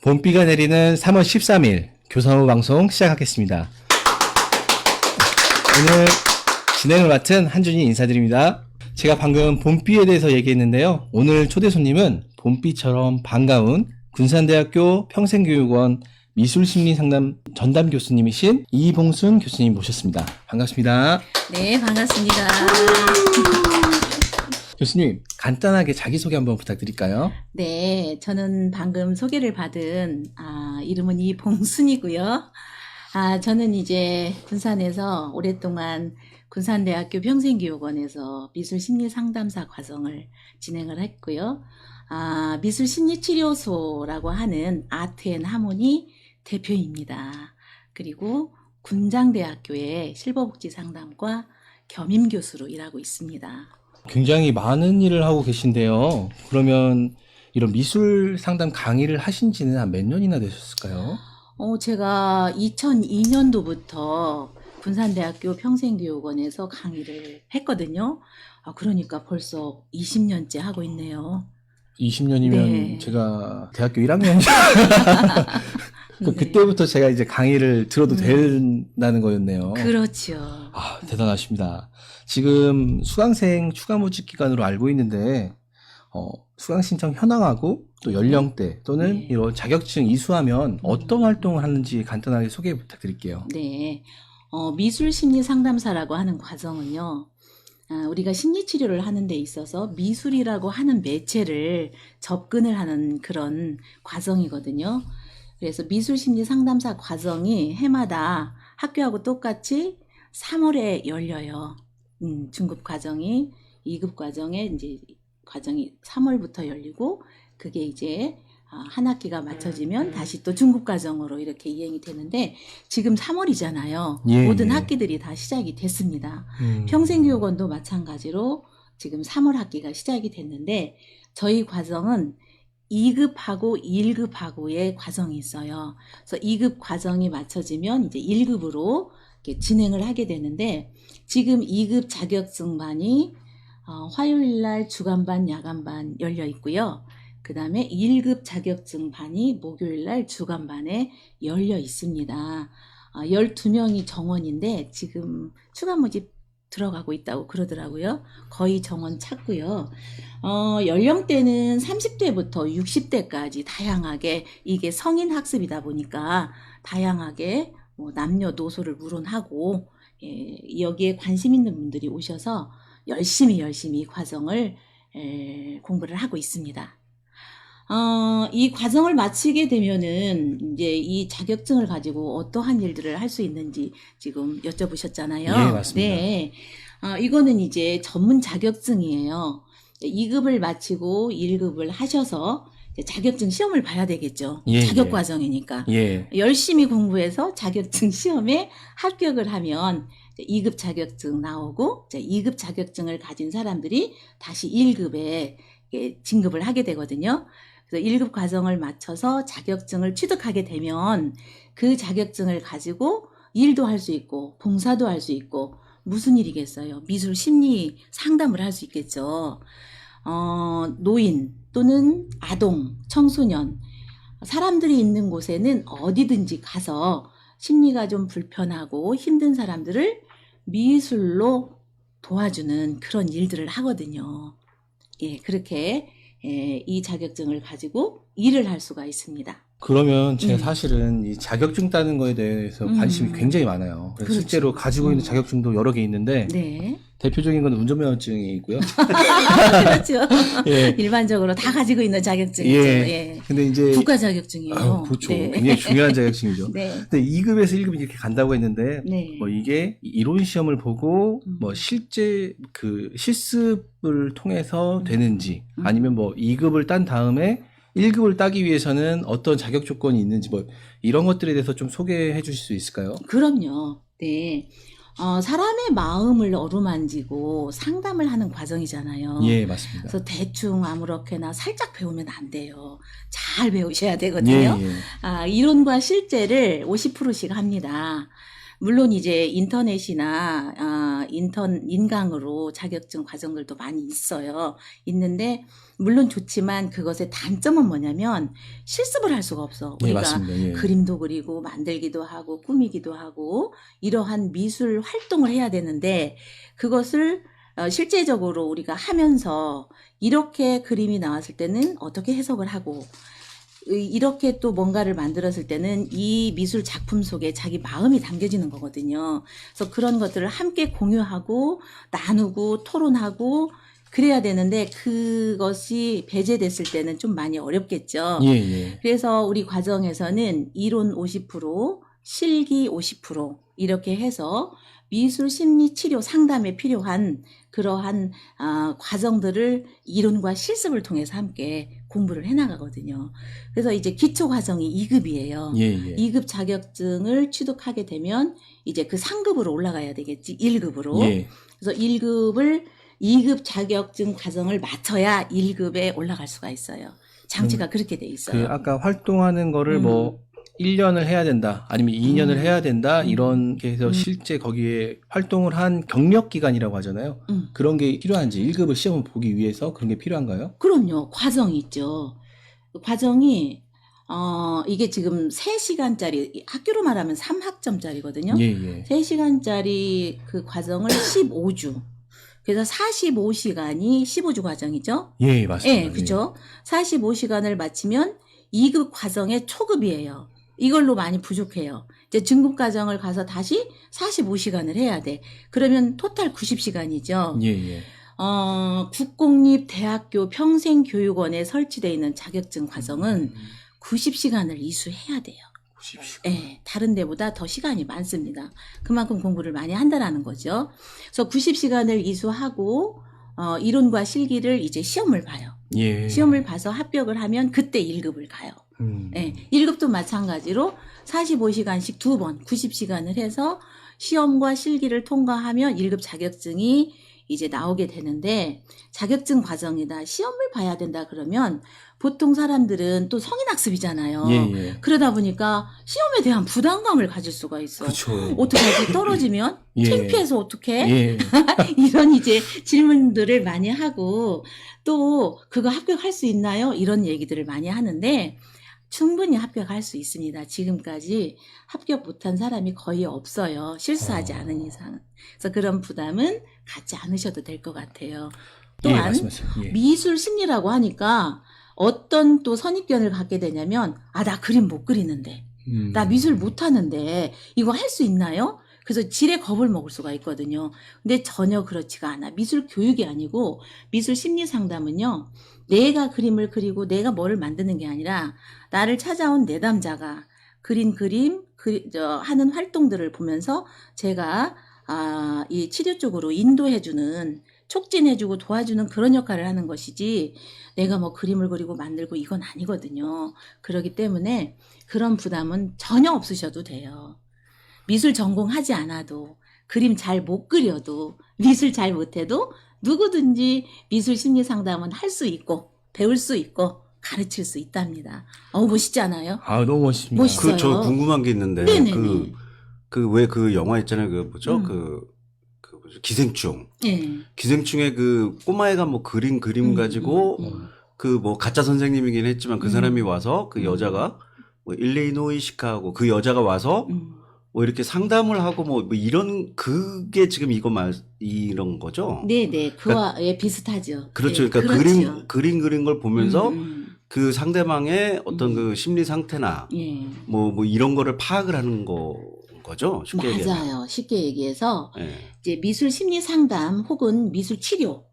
봄비가 내리는 3월 13일 교사후 방송 시작하겠습니다. 오늘 진행을 맡은 한준이 인사드립니다. 제가 방금 봄비에 대해서 얘기했는데요. 오늘 초대 손님은 봄비처럼 반가운 군산대학교 평생교육원 미술심리상담 전담 교수님이신 이봉순 교수님 모셨습니다. 반갑습니다. 네, 반갑습니다. 교수님, 간단하게 자기소개 한번 부탁드릴까요? 네, 저는 방금 소개를 받은 이름은 이봉순이고요. 저는 이제 군산에서 오랫동안 군산대학교 평생교육원에서 미술심리상담사 과정을 진행을 했고요. 미술심리치료소라고 하는 아트앤하모니 대표입니다. 그리고 군장대학교의 실버복지상담과 겸임교수로 일하고 있습니다. 굉장히 많은 일을 하고 계신데요. 그러면 이런 미술 상담 강의를 하신 지는 한 몇 년이나 되셨을까요? 제가 2002년도부터 군산대학교 평생교육원에서 강의를 했거든요. 그러니까 벌써 20년째 하고 있네요. 20년이면 네. 제가 대학교 1학년. 네. 그때부터 제가 이제 강의를 들어도 된다는 거였네요. 그렇죠. 대단하십니다. 지금 수강생 추가 모집 기간으로 알고 있는데, 수강 신청 현황하고 또 연령대 또는 네. 이런 자격증 이수하면 어떤 활동을 하는지 간단하게 소개 부탁드릴게요. 네. 미술심리상담사라고 하는 과정은요. 우리가 심리치료를 하는 데 있어서 미술이라고 하는 매체를 접근을 하는 그런 과정이거든요. 그래서 미술심리상담사 과정이 해마다 학교하고 똑같이 3월에 열려요. 중급 과정이 2급 과정에 이제 과정이 3월부터 열리고 그게 이제 한 학기가 맞춰지면 다시 또 중급 과정으로 이렇게 이행이 되는데 지금 3월이잖아요. 예, 모든 예. 학기들이 다 시작이 됐습니다. 평생교육원도 마찬가지로 지금 3월 학기가 시작이 됐는데 저희 과정은 2급하고 1급하고의 과정이 있어요. 그래서 2급 과정이 맞춰지면 이제 1급으로 이렇게 진행을 하게 되는데 지금 2급 자격증반이 화요일날 주간반, 야간반 열려 있고요. 그 다음에 1급 자격증반이 목요일날 주간반에 열려 있습니다. 12명이 정원인데 지금 추가 모집 들어가고 있다고 그러더라고요. 거의 정원 찾고요. 연령대는 30대부터 60대까지 다양하게 이게 성인 학습이다 보니까 다양하게 남녀노소를 물론하고 여기에 관심 있는 분들이 오셔서 열심히 이 과정을 공부를 하고 있습니다. 이 과정을 마치게 되면은 이제 이 자격증을 가지고 어떠한 일들을 할 수 있는지 지금 여쭤보셨잖아요. 예, 맞습니다. 네. 이거는 이제 전문 자격증이에요. 2급을 마치고 1급을 하셔서 이제 자격증 시험을 봐야 되겠죠. 예, 자격 예. 과정이니까. 예. 열심히 공부해서 자격증 시험에 합격을 하면 2급 자격증 나오고 2급 자격증을 가진 사람들이 다시 1급에 진급을 하게 되거든요. 그래서 1급 과정을 마쳐서 자격증을 취득하게 되면 그 자격증을 가지고 일도 할 수 있고 봉사도 할 수 있고 무슨 일이겠어요? 미술 심리 상담을 할 수 있겠죠. 노인 또는 아동, 청소년 사람들이 있는 곳에는 어디든지 가서 심리가 좀 불편하고 힘든 사람들을 미술로 도와주는 그런 일들을 하거든요. 예, 그렇게 이 자격증을 가지고 일을 할 수가 있습니다. 그러면 제가 사실은 이 자격증 따는 거에 대해서 관심이 굉장히 많아요. 그래서 그렇죠. 실제로 가지고 있는 자격증도 여러 개 있는데 네. 대표적인 건 운전면허증이 있고요. 그렇죠. 예. 일반적으로 다 가지고 있는 자격증이죠. 예. 근데 이제 국가 자격증이에요. 그렇죠. 네. 굉장히 중요한 자격증이죠. 네. 근데 2급에서 1급 이렇게 간다고 했는데 네. 뭐 이게 이론 시험을 보고 뭐 실제 그 실습을 통해서 되는지 아니면 뭐 2급을 딴 다음에 1급을 따기 위해서는 어떤 자격 조건이 있는지 뭐 이런 것들에 대해서 좀 소개해 주실 수 있을까요? 그럼요. 네. 사람의 마음을 어루만지고 상담을 하는 과정이잖아요. 예, 맞습니다. 그래서 대충 아무렇게나 살짝 배우면 안 돼요. 잘 배우셔야 되거든요. 예, 예. 이론과 실제를 50%씩 합니다. 물론 이제 인터넷이나 인강으로 자격증 과정들도 많이 있어요. 있는데 물론 좋지만 그것의 단점은 뭐냐면 실습을 할 수가 없어. 네, 우리가 맞습니다. 예. 그림도 그리고 만들기도 하고 꾸미기도 하고 이러한 미술 활동을 해야 되는데 그것을 실제적으로 우리가 하면서 이렇게 그림이 나왔을 때는 어떻게 해석을 하고 이렇게 또 뭔가를 만들었을 때는 이 미술 작품 속에 자기 마음이 담겨지는 거거든요. 그래서 그런 것들을 함께 공유하고 나누고 토론하고 그래야 되는데 그것이 배제됐을 때는 좀 많이 어렵겠죠. 예, 예. 그래서 우리 과정에서는 이론 50%, 실기 50% 이렇게 해서 미술 심리 치료 상담에 필요한 그러한 과정들을 이론과 실습을 통해서 함께 공부를 해나가거든요. 그래서 이제 기초 과정이 2급이에요. 예, 예. 2급 자격증을 취득하게 되면 이제 그 상급으로 올라가야 되겠지. 1급으로. 예. 그래서 2급 자격증 과정을 마쳐야 1급에 올라갈 수가 있어요. 장치가 그렇게 돼 그 있어요. 아까 활동하는 거를 뭐 1년을 해야 된다, 아니면 2년을 해야 된다, 이런 게 해서 실제 거기에 활동을 한 경력 기간이라고 하잖아요. 그런 게 필요한지 1급을 시험을 보기 위해서 그런 게 필요한가요? 그럼요. 과정이 있죠. 과정이 이게 지금 3시간짜리 학교로 말하면 3학점짜리거든요. 예, 예. 3시간짜리 그 과정을 15주. 그래서 45시간이 15주 과정이죠. 예, 맞습니다. 예, 그죠? 45시간을 마치면 2급 과정의 초급이에요. 이걸로 많이 부족해요. 이제 중급 과정을 가서 다시 45시간을 해야 돼. 그러면 토탈 90시간이죠. 예, 예. 국공립대학교 평생교육원에 설치되어 있는 자격증 과정은 90시간을 이수해야 돼요. 90시간. 네, 다른 데보다 더 시간이 많습니다. 그만큼 공부를 많이 한다라는 거죠. 그래서 90시간을 이수하고 이론과 실기를 이제 시험을 봐요. 예. 시험을 봐서 합격을 하면 그때 1급을 가요. 네, 1급도 마찬가지로 45시간씩 2번 90시간을 해서 시험과 실기를 통과하면 1급 자격증이 이제 나오게 되는데 자격증 과정이다. 시험을 봐야 된다 그러면 보통 사람들은 또 성인학습이잖아요. 예, 예. 그러다 보니까 시험에 대한 부담감을 가질 수가 있어. 그렇죠. 어떡하지? 떨어지면? 예. 창피해서 어떡해? 예. 이런 이제 질문들을 많이 하고 또 그거 합격할 수 있나요? 이런 얘기들을 많이 하는데 충분히 합격할 수 있습니다. 지금까지 합격 못한 사람이 거의 없어요. 실수하지 않은 이상. 그래서 그런 부담은 갖지 않으셔도 될 것 같아요. 또한 예, 말씀하세요. 예. 미술 심리라고 하니까 어떤 또 선입견을 갖게 되냐면 나 그림 못 그리는데 나 미술 못하는데 이거 할 수 있나요? 그래서 질에 겁을 먹을 수가 있거든요. 근데 전혀 그렇지가 않아. 미술 교육이 아니고 미술 심리 상담은요. 내가 그림을 그리고 내가 뭐를 만드는 게 아니라 나를 찾아온 내담자가 그린 그림, 하는 활동들을 보면서 제가 이 치료 쪽으로 인도해주는 촉진해주고 도와주는 그런 역할을 하는 것이지 내가 뭐 그림을 그리고 만들고 이건 아니거든요. 그렇기 때문에 그런 부담은 전혀 없으셔도 돼요. 미술 전공하지 않아도 그림 잘 못 그려도 미술 잘 못해도 누구든지 미술 심리 상담은 할 수 있고 배울 수 있고 가르칠 수 있답니다. 멋있지 않아요? 아, 너무 멋있습니다. 멋있어요. 저 궁금한 게 있는데 네네네. 왜 그 영화 있잖아요. 그 뭐죠? 뭐죠? 기생충. 네. 기생충에 그 꼬마애가 뭐 그림 가지고 그 뭐 가짜 선생님이긴 했지만 그 사람이 와서 그 여자가 뭐 일리노이 시카고 그 여자가 와서 뭐 이렇게 상담을 하고 뭐 이런 그게 지금 이런 거죠? 네네. 그와 비슷하죠. 그렇죠. 네, 그러니까 그렇죠. 그린 걸 보면서 그 상대방의 어떤 그 심리 상태나 예. 뭐 이런 거를 파악을 하는 거죠. 쉽게 얘기하면. 맞아요. 쉽게 얘기해서 예. 이제 미술 심리 상담 혹은 미술 치료,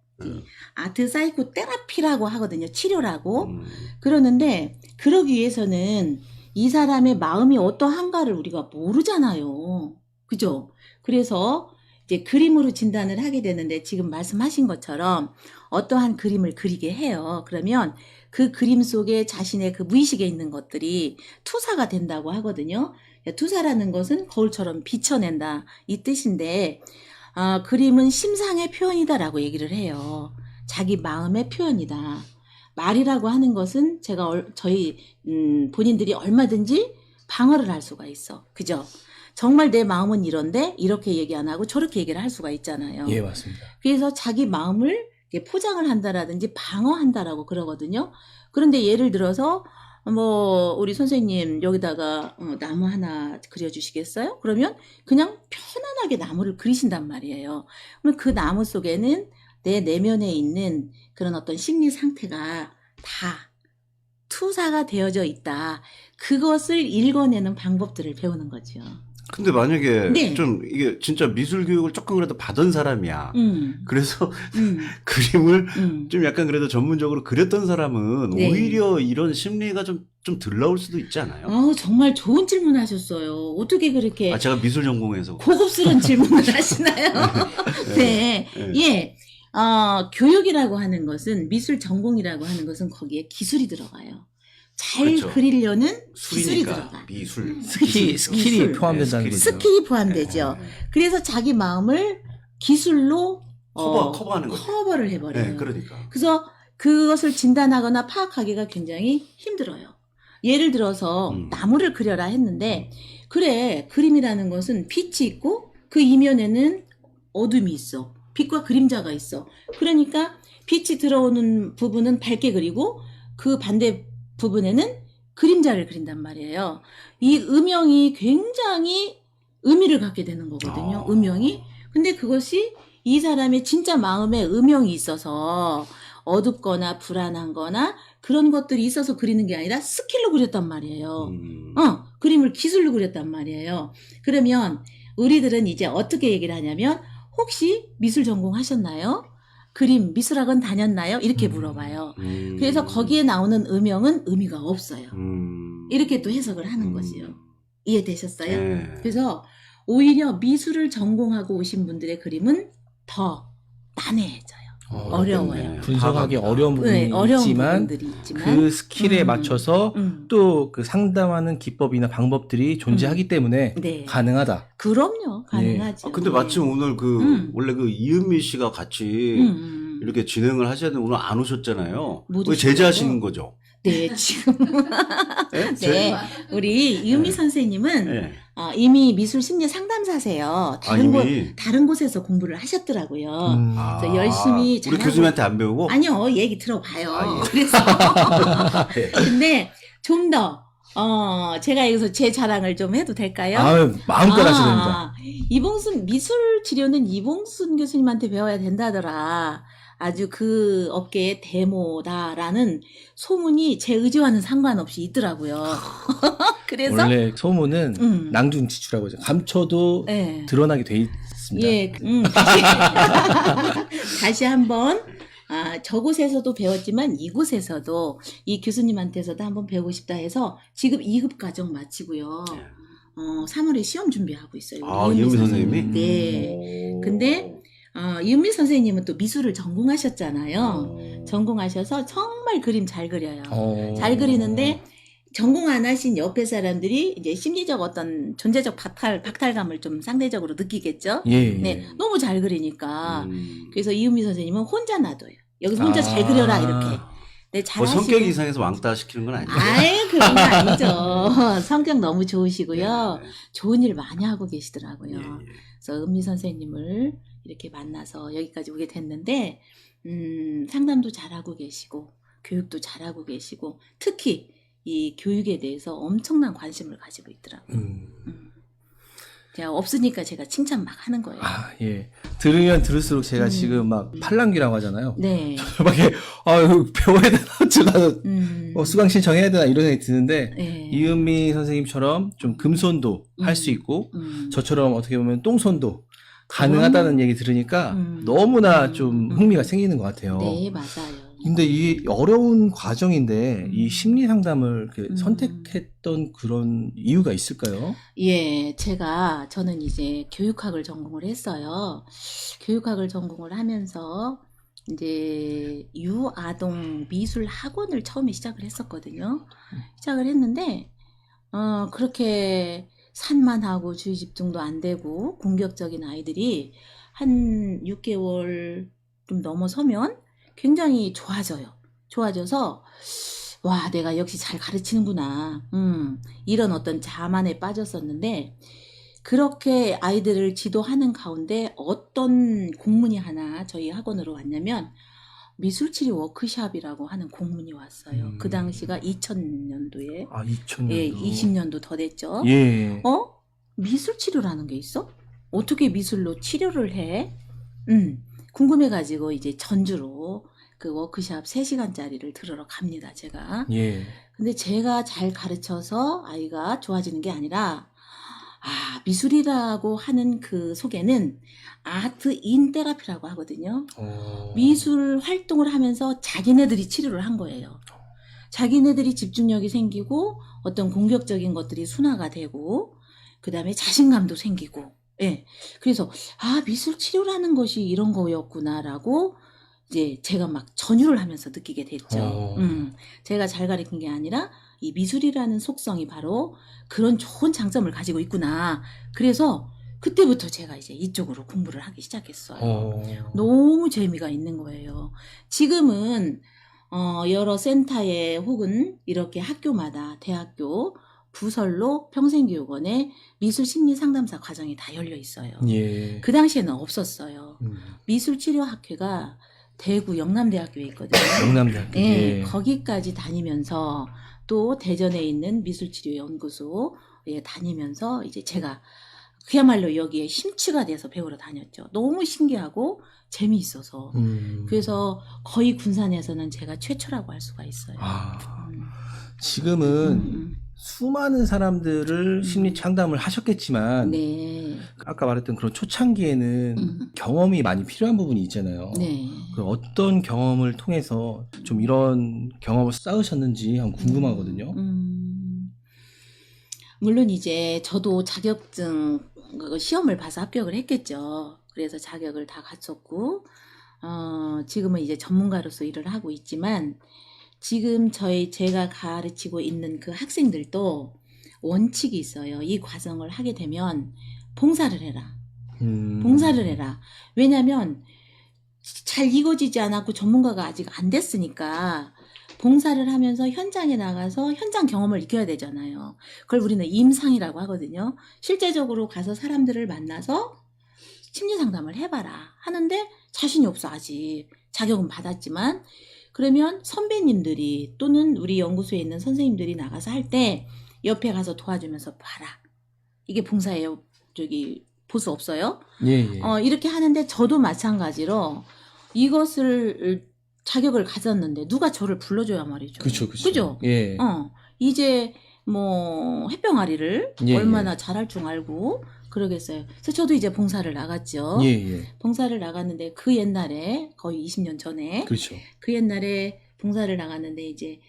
아트 사이코 테라피라고 하거든요. 치료라고. 그러는데 그러기 위해서는 이 사람의 마음이 어떠한가를 우리가 모르잖아요. 그죠? 그래서 이제 그림으로 진단을 하게 되는데 지금 말씀하신 것처럼 어떠한 그림을 그리게 해요. 그러면 그 그림 속에 자신의 그 무의식에 있는 것들이 투사가 된다고 하거든요. 투사라는 것은 거울처럼 비춰낸다 이 뜻인데 그림은 심상의 표현이다라고 얘기를 해요. 자기 마음의 표현이다. 말이라고 하는 것은 저희 본인들이 얼마든지 방어를 할 수가 있어. 그죠? 정말 내 마음은 이런데 이렇게 얘기 안 하고 저렇게 얘기를 할 수가 있잖아요. 예, 맞습니다. 그래서 자기 마음을 이렇게 포장을 한다라든지 방어한다라고 그러거든요. 그런데 예를 들어서 뭐 우리 선생님 여기다가 나무 하나 그려주시겠어요? 그러면 그냥 편안하게 나무를 그리신단 말이에요. 그럼 그 나무 속에는 내 내면에 있는 그런 어떤 심리 상태가 다 투사가 되어져 있다. 그것을 읽어내는 방법들을 배우는 거죠. 근데 만약에 네. 좀 이게 진짜 미술 교육을 조금 그래도 받은 사람이야. 그래서 음. 그림을 음. 좀 약간 그래도 전문적으로 그렸던 사람은 네. 오히려 이런 심리가 좀 덜 나올 수도 있지 않아요? 정말 좋은 질문 하셨어요. 어떻게 그렇게 아, 제가 미술 전공해서. 고급스러운 질문을 하시나요? 네. 네. 예. 교육이라고 하는 것은, 미술 전공이라고 하는 것은 거기에 기술이 들어가요. 잘 그렇죠. 그리려는 기술이 술이니까 들어가. 미술. 스킬이 미술. 포함된다는 네, 거죠. 스킬이 포함되죠. 네. 그래서 자기 마음을 기술로 커버하는 거죠. 커버를 해버려요. 네, 그러니까. 그래서 그것을 진단하거나 파악하기가 굉장히 힘들어요. 예를 들어서 나무를 그려라 했는데, 그래, 그림이라는 것은 빛이 있고 그 이면에는 어둠이 있어. 빛과 그림자가 있어. 그러니까 빛이 들어오는 부분은 밝게 그리고 그 반대 부분에는 그림자를 그린단 말이에요. 이 음영이 굉장히 의미를 갖게 되는 거거든요. 음영이. 근데 그것이 이 사람의 진짜 마음에 음영이 있어서 어둡거나 불안한 거나 그런 것들이 있어서 그리는 게 아니라 스킬로 그렸단 말이에요. 그림을 기술로 그렸단 말이에요. 그러면 우리들은 이제 어떻게 얘기를 하냐면, 혹시 미술 전공하셨나요? 그림, 미술학원 다녔나요? 이렇게 물어봐요. 그래서 거기에 나오는 음영은 의미가 없어요. 이렇게 또 해석을 하는 거지요. 이해되셨어요? 네. 그래서 오히려 미술을 전공하고 오신 분들의 그림은 더 난해해져요. 어려워요. 네. 분석하기 어려운 부분이 어려운 있지만 부분들이 있지만 그 스킬에 맞춰서 또 그 상담하는 기법이나 방법들이 존재하기 때문에 네. 가능하다. 그럼요. 가능하죠. 근데 마침 오늘 원래 이은미 씨가 같이 이렇게 진행을 하셔야 되는데 오늘 안 오셨잖아요. 못 왜 오시고요. 제재하시는 거죠? 네, 지금. 네? 네. 우리 이은미 선생님은 네. 이미 미술 심리 상담사세요. 이미? 다른 곳에서 공부를 하셨더라고요. 아, 그래서 열심히 우리 잘하고- 교수님한테 안 배우고? 아니요, 얘기 들어봐요. 아, 예. 그래서. 네. 근데 좀 더, 제가 여기서 제 자랑을 좀 해도 될까요? 마음껏 하셔도 됩니다. 미술 치료는 이봉순 교수님한테 배워야 된다더라. 아주 그 업계의 데모다라는 소문이 제 의지와는 상관없이 있더라고요. 그래서 원래 소문은 낭중지추라고 하죠. 감춰도 네. 드러나게 돼 있습니다. 예, 다시 한번 저곳에서도 배웠지만 이곳에서도 이 교수님한테서도 한번 배우고 싶다 해서 지금 2급 과정 마치고요. 3월에 시험 준비하고 있어요. 이은미 선생님이? 네. 근데 이은미 선생님은 또 미술을 전공하셨잖아요. 전공하셔서 정말 그림 잘 그려요. 잘 그리는데 전공 안 하신 옆에 사람들이 이제 심리적 어떤 존재적 박탈감을 좀 상대적으로 느끼겠죠. 예. 네, 너무 잘 그리니까. 그래서 이은미 선생님은 혼자 놔둬요. 여기서 혼자 잘 그려라 이렇게. 네, 잘하시고. 성격 이상해서 왕따 시키는 건 아니죠? 아예 그런 거 아니죠. 성격 너무 좋으시고요. 네. 좋은 일 많이 하고 계시더라고요. 예, 예. 그래서 은미 선생님을 이렇게 만나서 여기까지 오게 됐는데, 상담도 잘하고 계시고, 교육도 잘하고 계시고, 특히 이 교육에 대해서 엄청난 관심을 가지고 있더라고요. 제가 없으니까 제가 칭찬 막 하는 거예요. 예. 들으면 들을수록 제가 지금 막 팔랑귀라고 하잖아요. 네. 막 배워야 되나? 나도 수강 신청해야 되나? 이런 생각이 드는데, 네. 이은미 선생님처럼 좀 금손도 할 수 있고, 저처럼 어떻게 보면 똥손도 가능하다는 얘기 들으니까 너무나 좀 흥미가 생기는 것 같아요. 네, 맞아요. 근데 이 어려운 과정인데 이 심리 상담을 선택했던 그런 이유가 있을까요? 예, 저는 이제 교육학을 전공을 했어요. 교육학을 전공을 하면서 이제 유아동 미술 학원을 처음에 시작을 했었거든요. 시작을 했는데, 그렇게 산만하고 주의 집중도 안 되고 공격적인 아이들이 한 6개월 좀 넘어서면 굉장히 좋아져요. 좋아져서 와, 내가 역시 잘 가르치는구나. 이런 어떤 자만에 빠졌었는데, 그렇게 아이들을 지도하는 가운데 어떤 공문이 하나 저희 학원으로 왔냐면 미술치료 워크숍이라고 하는 공문이 왔어요. 그 당시가 2000년도에. 아, 2000년도. 예, 20년도 더 됐죠. 예. 미술치료라는 게 있어? 어떻게 미술로 치료를 해? 궁금해가지고 이제 전주로 그 워크숍 3시간짜리를 들으러 갑니다, 제가. 예. 근데 제가 잘 가르쳐서 아이가 좋아지는 게 아니라, 미술이라고 하는 그 속에는 아트 인 테라피라고 하거든요. 미술 활동을 하면서 자기네들이 치료를 한 거예요. 자기네들이 집중력이 생기고 어떤 공격적인 것들이 순화가 되고 그 다음에 자신감도 생기고 예. 그래서 미술 치료라는 것이 이런 거였구나라고 이제 제가 막 전유를 하면서 느끼게 됐죠. 제가 잘 가르친 게 아니라 이 미술이라는 속성이 바로 그런 좋은 장점을 가지고 있구나. 그래서 그때부터 제가 이제 이쪽으로 공부를 하기 시작했어요. 너무 재미가 있는 거예요. 지금은 여러 센터에 혹은 이렇게 학교마다 대학교 부설로 평생교육원에 미술심리상담사 과정이 다 열려 있어요. 예. 그 당시에는 없었어요. 미술치료학회가 대구 영남대학교에 있거든요. 영남대학교. 네, 예. 거기까지 다니면서 또 대전에 있는 미술치료연구소에 다니면서 이제 제가 그야말로 여기에 심취가 돼서 배우러 다녔죠. 너무 신기하고 재미있어서. 그래서 거의 군산에서는 제가 최초라고 할 수가 있어요. 지금은 수많은 사람들을 심리 상담을 하셨겠지만 네. 아까 말했던 그런 초창기에는 경험이 많이 필요한 부분이 있잖아요. 네. 그 어떤 경험을 통해서 좀 이런 경험을 쌓으셨는지 한번 궁금하거든요. 물론 이제 저도 자격증 시험을 봐서 합격을 했겠죠. 그래서 자격을 다 갖췄고 지금은 이제 전문가로서 일을 하고 있지만 지금 제가 가르치고 있는 그 학생들도 원칙이 있어요. 이 과정을 하게 되면 봉사를 해라. 봉사를 해라. 왜냐하면 잘 이루어지지 않았고 전문가가 아직 안 됐으니까 봉사를 하면서 현장에 나가서 현장 경험을 익혀야 되잖아요. 그걸 우리는 임상이라고 하거든요. 실제적으로 가서 사람들을 만나서 심리 상담을 해봐라 하는데 자신이 없어 아직. 자격은 받았지만 그러면 선배님들이 또는 우리 연구소에 있는 선생님들이 나가서 할 때 옆에 가서 도와주면서 봐라. 이게 봉사예요. 보수 없어요? 예. 이렇게 하는데 저도 마찬가지로 이것을 자격을 가졌는데 누가 저를 불러줘야 말이죠. 그죠? 예. 이제 뭐 햇병아리를 얼마나 잘할 줄 알고 그러겠어요. 그래서 저도 이제 봉사를 나갔죠. 예. 봉사를 나갔는데 그 옛날에 거의 20년 전에 그렇죠. 그 옛날에 봉사를 나갔는데 이제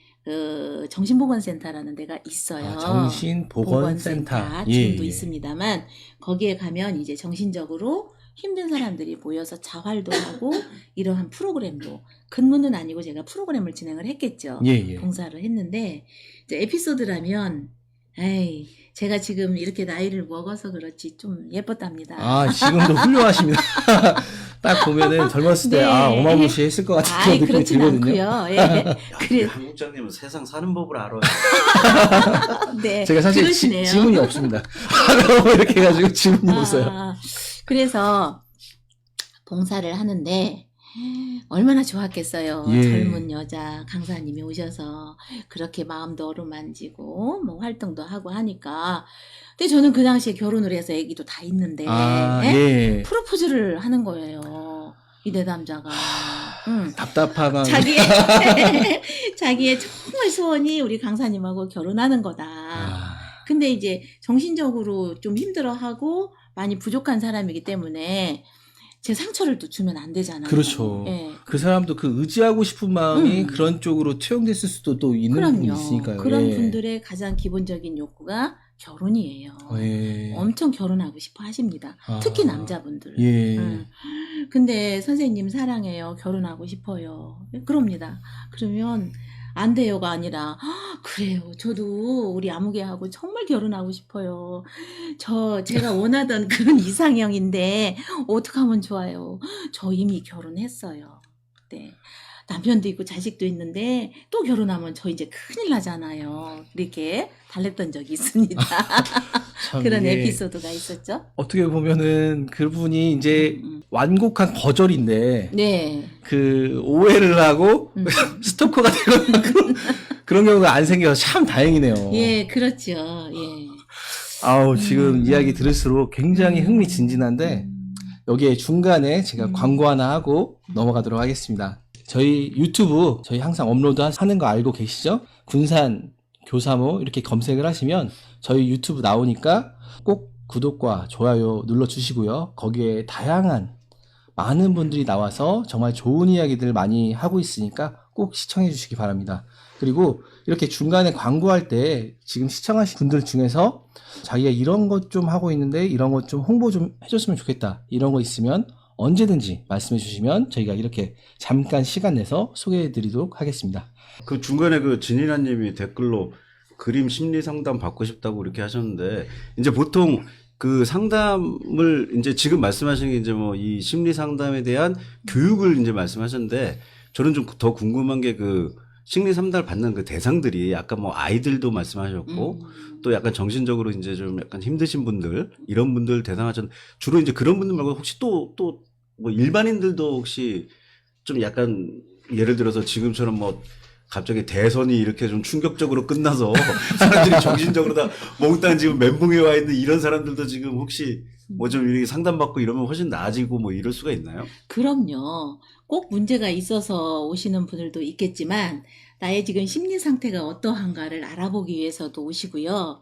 정신보건센터라는 데가 있어요. 정신보건센터. 지금도 있습니다만 거기에 가면 이제 정신적으로 힘든 사람들이 모여서 자활도 하고 이러한 프로그램도 근무는 아니고 제가 프로그램을 진행을 했겠죠. 봉사를 했는데 이제 에피소드라면 제가 지금 이렇게 나이를 먹어서 그렇지 좀 예뻤답니다. 지금도 훌륭하십니다. 딱 보면은 젊었을 때 어마무시했을 것 같은 그런 느낌이 들거든요. 그래. 한국장님은 세상 사는 법을 알아요. 네. 제가 사실 그러시네요. 지문이 없습니다. 이렇게 해가지고 지문이 없어요. 그래서 봉사를 하는데 얼마나 좋았겠어요. 젊은 여자 강사님이 오셔서 그렇게 마음도 어루만지고 뭐 활동도 하고 하니까. 근데 저는 그 당시에 결혼을 해서 아기도 다 있는데 프로포즈를 하는 거예요. 이 내담자가. 답답하가 자기의 정말 소원이 우리 강사님하고 결혼하는 거다. 근데 이제 정신적으로 좀 힘들어하고 많이 부족한 사람이기 때문에 제 상처를 또 주면 안 되잖아요. 그렇죠. 그 사람도 그 의지하고 싶은 마음이 그런 쪽으로 투영됐을 수도 또 있는 부분이 있으니까요. 그런 분들의 가장 기본적인 욕구가 결혼이에요. 엄청 결혼하고 싶어 하십니다. 특히 남자분들. 근데 선생님 사랑해요. 결혼하고 싶어요. 그럽니다. 그러면 안 돼요가 아니라 그래요. 저도 우리 아무개하고 정말 결혼하고 싶어요. 제가 원하던 그런 이상형인데 어떻게 하면 좋아요. 저 이미 결혼했어요. 네. 남편도 있고 자식도 있는데 또 결혼하면 저 이제 큰일 나잖아요. 이렇게 달랬던 적이 있습니다. 참 그런 이게 에피소드가 있었죠. 어떻게 보면은 그분이 이제 완곡한 거절인데 네. 그 오해를 하고 스토커가 되거나 그런 경우가 안 생겨서 참 다행이네요. 예, 그렇죠. 예. 아우 지금 이야기 들을수록 굉장히 흥미진진한데 여기에 중간에 제가 광고 하나 하고 넘어가도록 하겠습니다. 저희 유튜브 저희 항상 업로드 하는 거 알고 계시죠? 군산 교사모 이렇게 검색을 하시면 저희 유튜브 나오니까 꼭 구독과 좋아요 눌러주시고요. 거기에 다양한 많은 분들이 나와서 정말 좋은 이야기들 많이 하고 있으니까 꼭 시청해 주시기 바랍니다. 그리고 이렇게 중간에 광고할 때 지금 시청하신 분들 중에서 자기가 이런 것 좀 하고 있는데 이런 것 좀 홍보 좀 해줬으면 좋겠다 이런 거 있으면 언제든지 말씀해 주시면 저희가 이렇게 잠깐 시간 내서 소개해 드리도록 하겠습니다. 그 중간에 그 진이라님이 댓글로 그림 심리 상담 받고 싶다고 이렇게 하셨는데 이제 보통 그 상담을 이제 지금 말씀하신 게 이제 뭐 이 심리 상담에 대한 교육을 이제 말씀하셨는데 저는 좀 더 궁금한 게 그 심리 상담을 받는 그 대상들이 아까 뭐 아이들도 말씀하셨고 또 약간 정신적으로 이제 좀 약간 힘드신 분들 이런 분들 대상하셨는데 주로 이제 그런 분들 말고 혹시 또 뭐 일반인들도 혹시 좀 약간 예를 들어서 지금처럼 뭐 갑자기 대선이 이렇게 좀 충격적으로 끝나서 사람들이 정신적으로 다 몽땅 지금 멘붕에 와 있는 이런 사람들도 지금 혹시 뭐 좀 이렇게 상담받고 이러면 훨씬 나아지고 뭐 이럴 수가 있나요? 그럼요. 꼭 문제가 있어서 오시는 분들도 있겠지만 나의 지금 심리 상태가 어떠한가를 알아보기 위해서도 오시고요.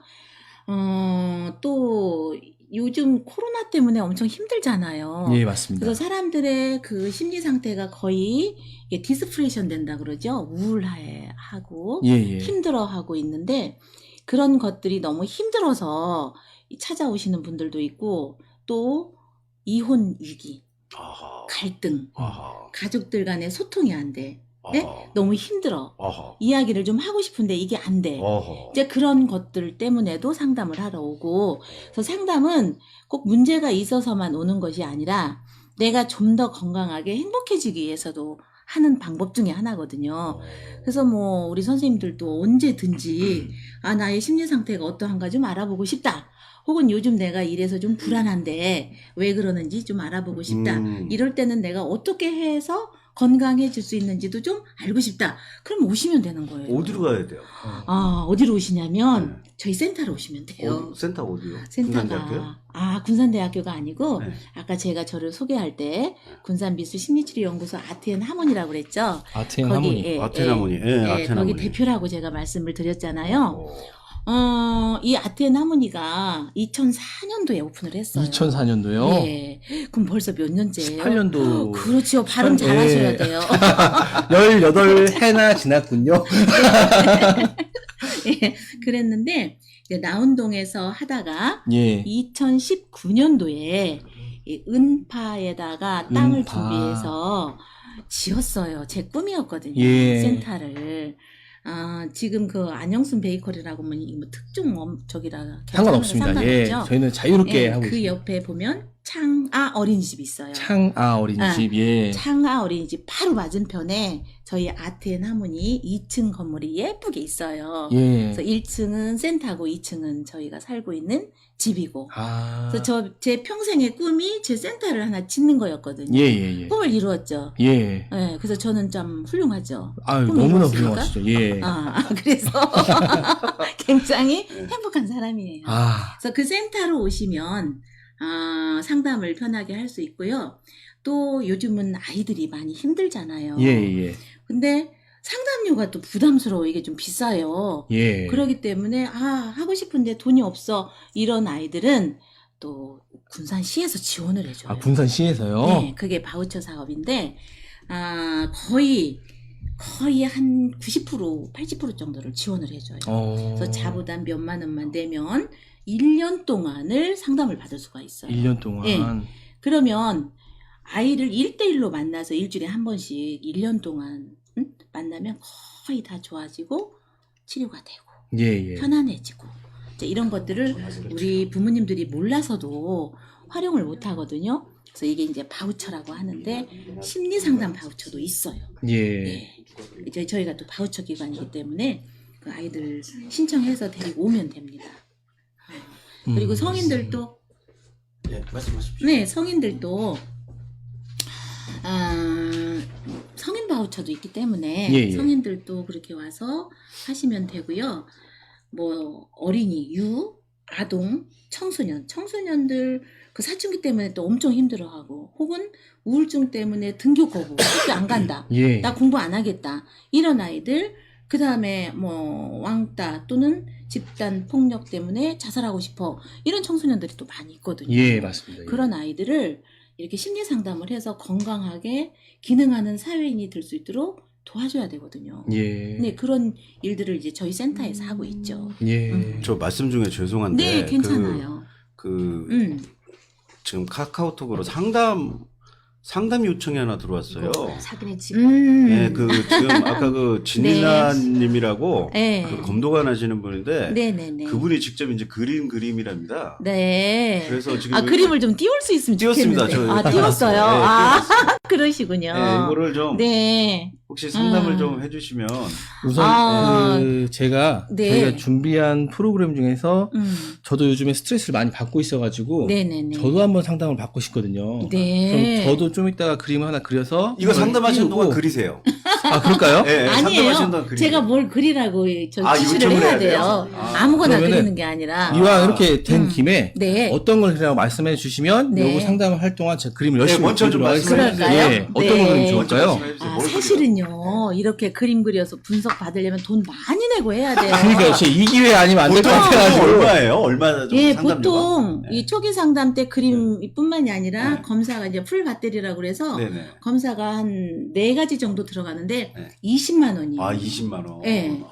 또 요즘 코로나 때문에 엄청 힘들잖아요. 예, 맞습니다. 그래서 사람들의 그 심리 상태가 거의 디스프레션 된다 그러죠. 우울해하고 예, 예. 힘들어하고 있는데 그런 것들이 너무 힘들어서 찾아오시는 분들도 있고 또 이혼 위기, 아하, 갈등, 아하, 가족들 간의 소통이 안 돼. 네? 아하, 너무 힘들어. 아하, 이야기를 좀 하고 싶은데 이게 안 돼. 아하. 이제 그런 것들 때문에도 상담을 하러 오고, 그래서 상담은 꼭 문제가 있어서만 오는 것이 아니라 내가 좀 더 건강하게 행복해지기 위해서도 하는 방법 중에 하나거든요. 그래서 뭐 우리 선생님들도 언제든지 나의 심리 상태가 어떠한가 좀 알아보고 싶다. 혹은 요즘 내가 이래서 좀 불안한데 왜 그러는지 좀 알아보고 싶다. 이럴 때는 내가 어떻게 해서 건강해질 수 있는지도 좀 알고 싶다. 그럼 오시면 되는 거예요. 어디로 가야 돼요? 어디로 오시냐면 저희 센터로 오시면 돼요. 센터 어디요? 센터가 군산대학교요? 군산대학교가 아니고 네. 아까 제가 저를 소개할 때 군산미술심리치료연구소 아트앤하모니라고 그랬죠. 아트앤 거기, 하모니. 예, 아테나모니. 예, 예, 아테나모니. 거기 대표라고 제가 말씀을 드렸잖아요. 이 아트앤하모니가 2004년도에 오픈을 했어요. 2004년도요? 예. 그럼 벌써 몇 년째예요? 18년도. 그렇죠. 발음 18, 잘하셔야 예. 돼요. 18해나 지났군요. 예, 그랬는데 이제 나운동에서 하다가 예. 2019년도에 은파에다가 땅을 은파. 준비해서 지었어요. 제 꿈이었거든요. 예. 센터를. 지금 그 안영순 베이커리라고 하면 뭐 특종 저기라 상관없습니다. 예. 상관없죠. 저희는 자유롭게 예, 하고 그 있습니다. 옆에 보면 창아 어린이집 있어요. 창아 어린이집. 예. 창아 어린이집 바로 맞은편에 저희 아트앤하모니 2층 건물이 예쁘게 있어요. 예. 그래서 1층은 센터고 2층은 저희가 살고 있는 집이고. 아. 그래서 제 평생의 꿈이 제 센터를 하나 짓는 거였거든요. 예, 예, 예. 꿈을 이루었죠. 예. 예, 그래서 저는 좀 훌륭하죠. 아유, 꿈을 너무나 이루었으니까. 훌륭하시죠. 예. 그래서 굉장히 행복한 사람이에요. 아. 그래서 그 센터로 오시면 상담을 편하게 할 수 있고요. 또 요즘은 아이들이 많이 힘들잖아요. 예, 예. 근데 상담료가 또 부담스러워. 이게 좀 비싸요. 예. 그러기 때문에 하고 싶은데 돈이 없어. 이런 아이들은 또 군산시에서 지원을 해줘요. 아, 군산시에서요? 네, 그게 바우처 사업인데 거의 한 90%, 80% 정도를 지원을 해줘요. 그래서 자부담 몇만 원만 내면 1년 동안을 상담을 받을 수가 있어요. 1년 동안. 예. 그러면 아이를 1대1로 만나서 일주일에 한 번씩 1년 동안 만나면 거의 다 좋아지고 치료가 되고 예, 예. 편안해지고 이제 이런 것들을 우리 부모님들이 몰라서도 활용을 못 하거든요. 그래서 이게 이제 바우처라고 하는데 심리상담 바우처도 있어요. 예. 네. 이제 저희가 또 바우처 기관이기 때문에 그 아이들 신청해서 데리고 오면 됩니다. 그리고 성인들도 네, 말씀하십시오. 네, 성인들도 성인 바우처도 있기 때문에 예, 예. 성인들도 그렇게 와서 하시면 되고요. 뭐 어린이, 아동, 청소년들 그 사춘기 때문에 또 엄청 힘들어하고 혹은 우울증 때문에 등교 거부, 학교 안 간다. 예. 나 공부 안 하겠다. 이런 아이들, 그 다음에 뭐 왕따 또는 집단 폭력 때문에 자살하고 싶어. 이런 청소년들이 또 많이 있거든요. 예, 맞습니다. 예. 그런 아이들을 이렇게 심리 상담을 해서 건강하게 기능하는 사회인이 될 수 있도록 도와줘야 되거든요. 예. 네, 그런 일들을 이제 저희 센터에서 하고 있죠. 예. 저 말씀 중에 죄송한데 네, 괜찮아요. 지금 카카오톡으로 상담 요청이 하나 들어왔어요. 자기네 집. 네, 지금 아까 진리나님이라고 네. 검도관 하시는 분인데 네네네. 그분이 직접 이제 그림이랍니다. 네. 그래서 지금 그림을 좀 띄울 수 있으면 띄웠습니다. 좋겠는데. 저 띄웠어요. 띄웠어요. 그러시군요. 네, 이거를 좀 네. 혹시 상담을 좀 해주시면 우선 저희가 네. 준비한 프로그램 중에서 저도 요즘에 스트레스를 많이 받고 있어가지고 네네네. 저도 한번 상담을 받고 싶거든요. 네. 그럼 저도 좀 이따가 그림을 하나 그려서 이거 상담하시는 띄우고. 동안 그리세요. 아 그럴까요? 네, 상담하시는 동안 아니에요. 그리세요. 제가 뭘 그리라고 지시를 요청을 해야 해야 돼요? 돼요. 아. 아무거나 그러면은 그리는 게 아니라. 이왕 이렇게 된 김에 네. 어떤 걸 그리라고 말씀해 주시면 네. 요거 상담을 할 동안 제가 그림을 열심히 먼저 좀 그리도록 하겠습니다. 말씀해 주세요. 예, 어떤 네. 걸 그리면 좋을까요? 사실은요, 이렇게 그림 그려서 분석 받으려면 돈 많이 내고 해야 돼요. 그러니까 이 기회 아니면 안 될 것 보통 같아가지고. 얼마예요? 얼마나 좀 예, 상담료가? 보통 네. 이 초기 상담 때 그림뿐만이 아니라 네. 검사가 이제 풀 배터리라고 그래서 네네. 검사가 한 4가지 정도 들어가는데 네. 20만 원이에요. 아 20만 원. 네.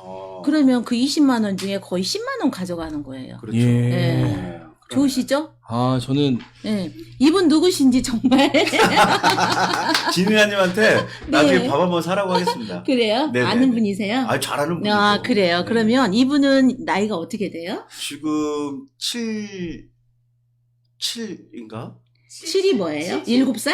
그러면 그 20만 원 중에 거의 10만 원 가져가는 거예요. 그렇죠. 예. 네. 그러네. 좋으시죠? 아 저는 네. 이분 누구신지 정말 진우야님한테 나중에 네. 밥 한번 사라고 하겠습니다. 그래요? 네네네. 아는 분이세요? 아 잘하는 분이죠. 아, 그래요. 네. 그러면 이분은 나이가 어떻게 돼요? 지금 7인가? 7이 뭐예요? 7살?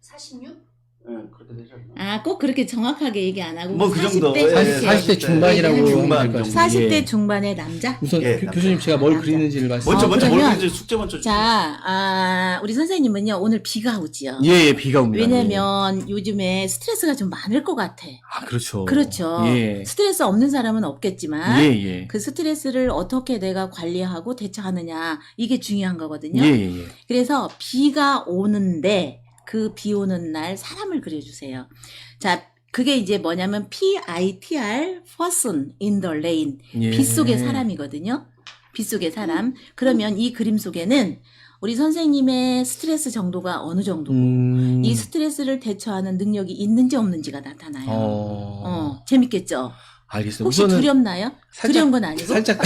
46? 네, 그렇게 되지 않나? 아, 꼭 그렇게 정확하게 얘기 안 하고 뭐 그 정도. 40대, 예, 40대 중반이라고 네, 하면 중반 될 것 정도. 같습니다. 40대 예. 중반의 남자? 우선 예, 교수님 제가 뭘 남자. 그리는지를 말씀. 먼저 그러면- 뭘 그리는지 숙제 먼저 주세요. 자, 우리 선생님은요, 오늘 비가 오지요. 예, 비가 옵니다. 왜냐면 요즘에 스트레스가 좀 많을 것 같아. 아 그렇죠. 그렇죠. 예. 스트레스 없는 사람은 없겠지만, 예, 예. 그 스트레스를 어떻게 내가 관리하고 대처하느냐, 이게 중요한 거거든요. 예, 예, 예. 그래서 비가 오는데, 그 비 오는 날 사람을 그려주세요. 자, 그게 이제 뭐냐면 PITR, person in the rain. 예. 빗 속의 사람이거든요. 빗 속의 사람. 그러면 이 그림 속에는 우리 선생님의 스트레스 정도가 어느 정도고, 이 스트레스를 대처하는 능력이 있는지 없는지가 나타나요. 재밌겠죠? 알겠습니다. 혹시 우선은 두렵나요? 두려운 건 아니고? 살짝.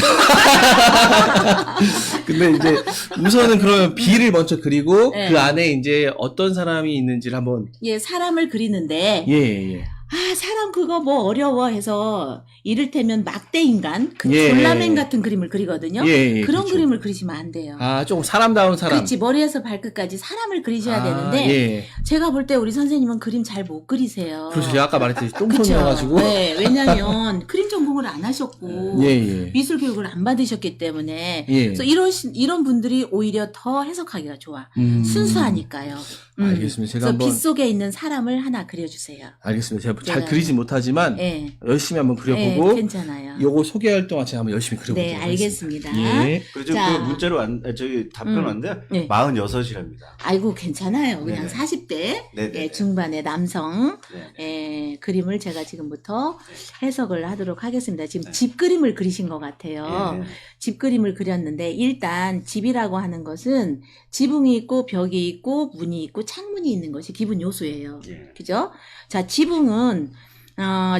근데 이제 우선은 그러면 비를 먼저 그리고 네. 그 안에 이제 어떤 사람이 있는지를 한번. 예, 사람을 그리는데, 예, 예. 아, 사람 그거 뭐 어려워 해서 이를테면 막대 인간, 그 예. 졸라맨 같은 그림을 그리거든요. 예, 예, 그런 그렇죠. 그림을 그리시면 안 돼요. 아, 조금 사람다운 사람. 그렇지, 머리에서 발끝까지 사람을 그리셔야 아, 되는데, 예. 제가 볼 때 우리 선생님은 그림 잘 못 그리세요. 그렇죠. 제가 아까 말했듯이 그쵸? 똥손이어가지고. 네, 왜냐면 그림 전공을 안 하셨고, 예, 예. 미술 교육을 안 받으셨기 때문에, 예. 그래서 이런 분들이 오히려 더 해석하기가 좋아. 순수하니까요. 알겠습니다. 제가 그래서 한번. 빗 속에 있는 사람을 하나 그려주세요. 알겠습니다. 제가 잘 네. 그리진 못하지만 예. 열심히 한번 그려보고 괜찮아요. 요거 소개할 동안 제가 한번 열심히 그려보도록 네, 하겠습니다. 알겠습니다. 예. 그래서 자. 그 문자로 저기 답변 왔는데 네. 46이랍니다. 아이고, 괜찮아요. 그냥 네네. 40대 네네. 중반의 남성 네. 그림을 제가 지금부터 해석을 하도록 하겠습니다. 지금 네. 집 그림을 그리신 것 같아요. 예. 집 그림을 그렸는데 일단 집이라고 하는 것은 지붕이 있고 벽이 있고 문이 있고 창문이 있는 것이 기본 요소예요. 예. 그죠? 자, 지붕은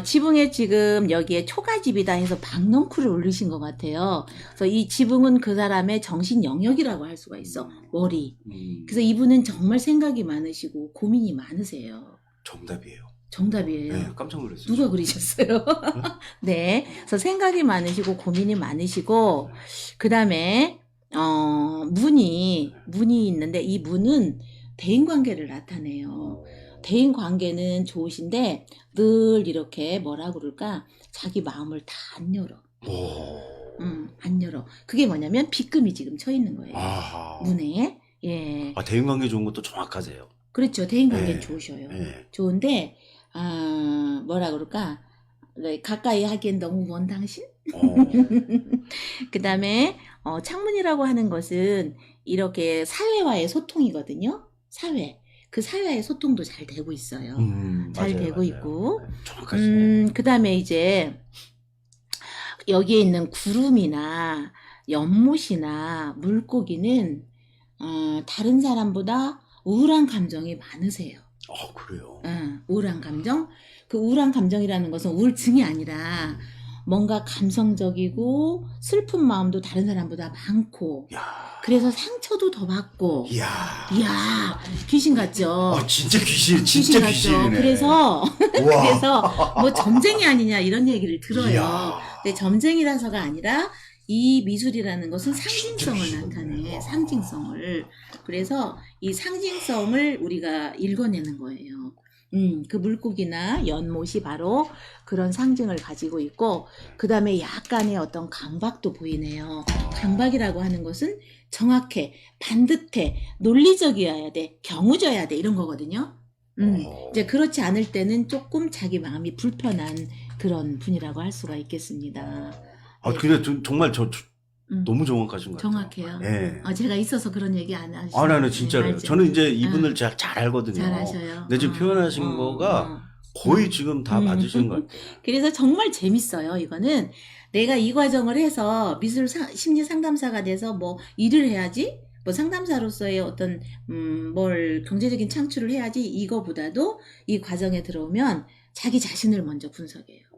지붕에 지금 여기에 초가집이다 해서 박넝쿨을 올리신 것 같아요. 그래서 이 지붕은 그 사람의 정신 영역이라고 할 수가 있어. 머리. 그래서 이분은 정말 생각이 많으시고 고민이 많으세요. 정답이에요. 정답이에요. 네, 깜짝 놀랐어요. 누가 그리셨어요? 네. 그래서 생각이 많으시고 고민이 많으시고 그 다음에 문이 있는데 이 문은 대인관계를 나타내요. 대인관계는 좋으신데 늘 이렇게 뭐라 그럴까 자기 마음을 다 안 열어. 오. 안 열어. 그게 뭐냐면 빗금이 지금 쳐 있는 거예요. 아, 문에. 예. 대인관계 좋은 것도 정확하세요. 그렇죠. 대인관계는 네. 좋으셔요. 네. 좋은데, 뭐라 그럴까? 가까이 하기엔 너무 먼 당신? 어, 그 다음에, 창문이라고 하는 것은 이렇게 사회와의 소통이거든요. 사회. 그 사회와의 소통도 잘 되고 있어요. 잘 맞아요, 되고 맞아요. 있고. 네, 정확하시네. 그 다음에 이제, 여기에 있는 구름이나 연못이나 물고기는, 다른 사람보다 우울한 감정이 많으세요. 그래요. 우울한 감정? 그 우울한 감정이라는 것은 우울증이 아니라 뭔가 감성적이고 슬픈 마음도 다른 사람보다 많고 야, 그래서 상처도 더 받고 이야. 이야 귀신 같죠? 진짜 귀신, 귀신 진짜 같죠? 귀신이네. 그래서 우와. 그래서 뭐 점쟁이 아니냐 이런 얘기를 들어요. 이야. 근데 점쟁이라서가 아니라 이 미술이라는 것은 상징성을 진짜 나타내. 귀신이네. 상징성을. 그래서 이 상징성을 우리가 읽어내는 거예요. 그 물고기나 연못이 바로 그런 상징을 가지고 있고, 그 다음에 약간의 어떤 강박도 보이네요. 강박이라고 하는 것은 정확해, 반듯해, 논리적이어야 돼, 경우져야 돼, 이런 거거든요. 이제 그렇지 않을 때는 조금 자기 마음이 불편한 그런 분이라고 할 수가 있겠습니다. 근데 정말 너무 정확하신 것 같아요. 정확해요. 예. 제가 있어서 그런 얘기 안 하시죠. 아니, 진짜로요. 저는 이제 이분을 잘 알거든요. 잘 아셔요. 근데 지금 표현하신 거가 거의 지금 다 맞으시는 것 같아요. 그래서 정말 재밌어요. 이거는 내가 이 과정을 해서 미술 심리 상담사가 돼서 뭐 일을 해야지, 뭐 상담사로서의 어떤 뭘 경제적인 창출을 해야지, 이거보다도 이 과정에 들어오면 자기 자신을 먼저 분석해요.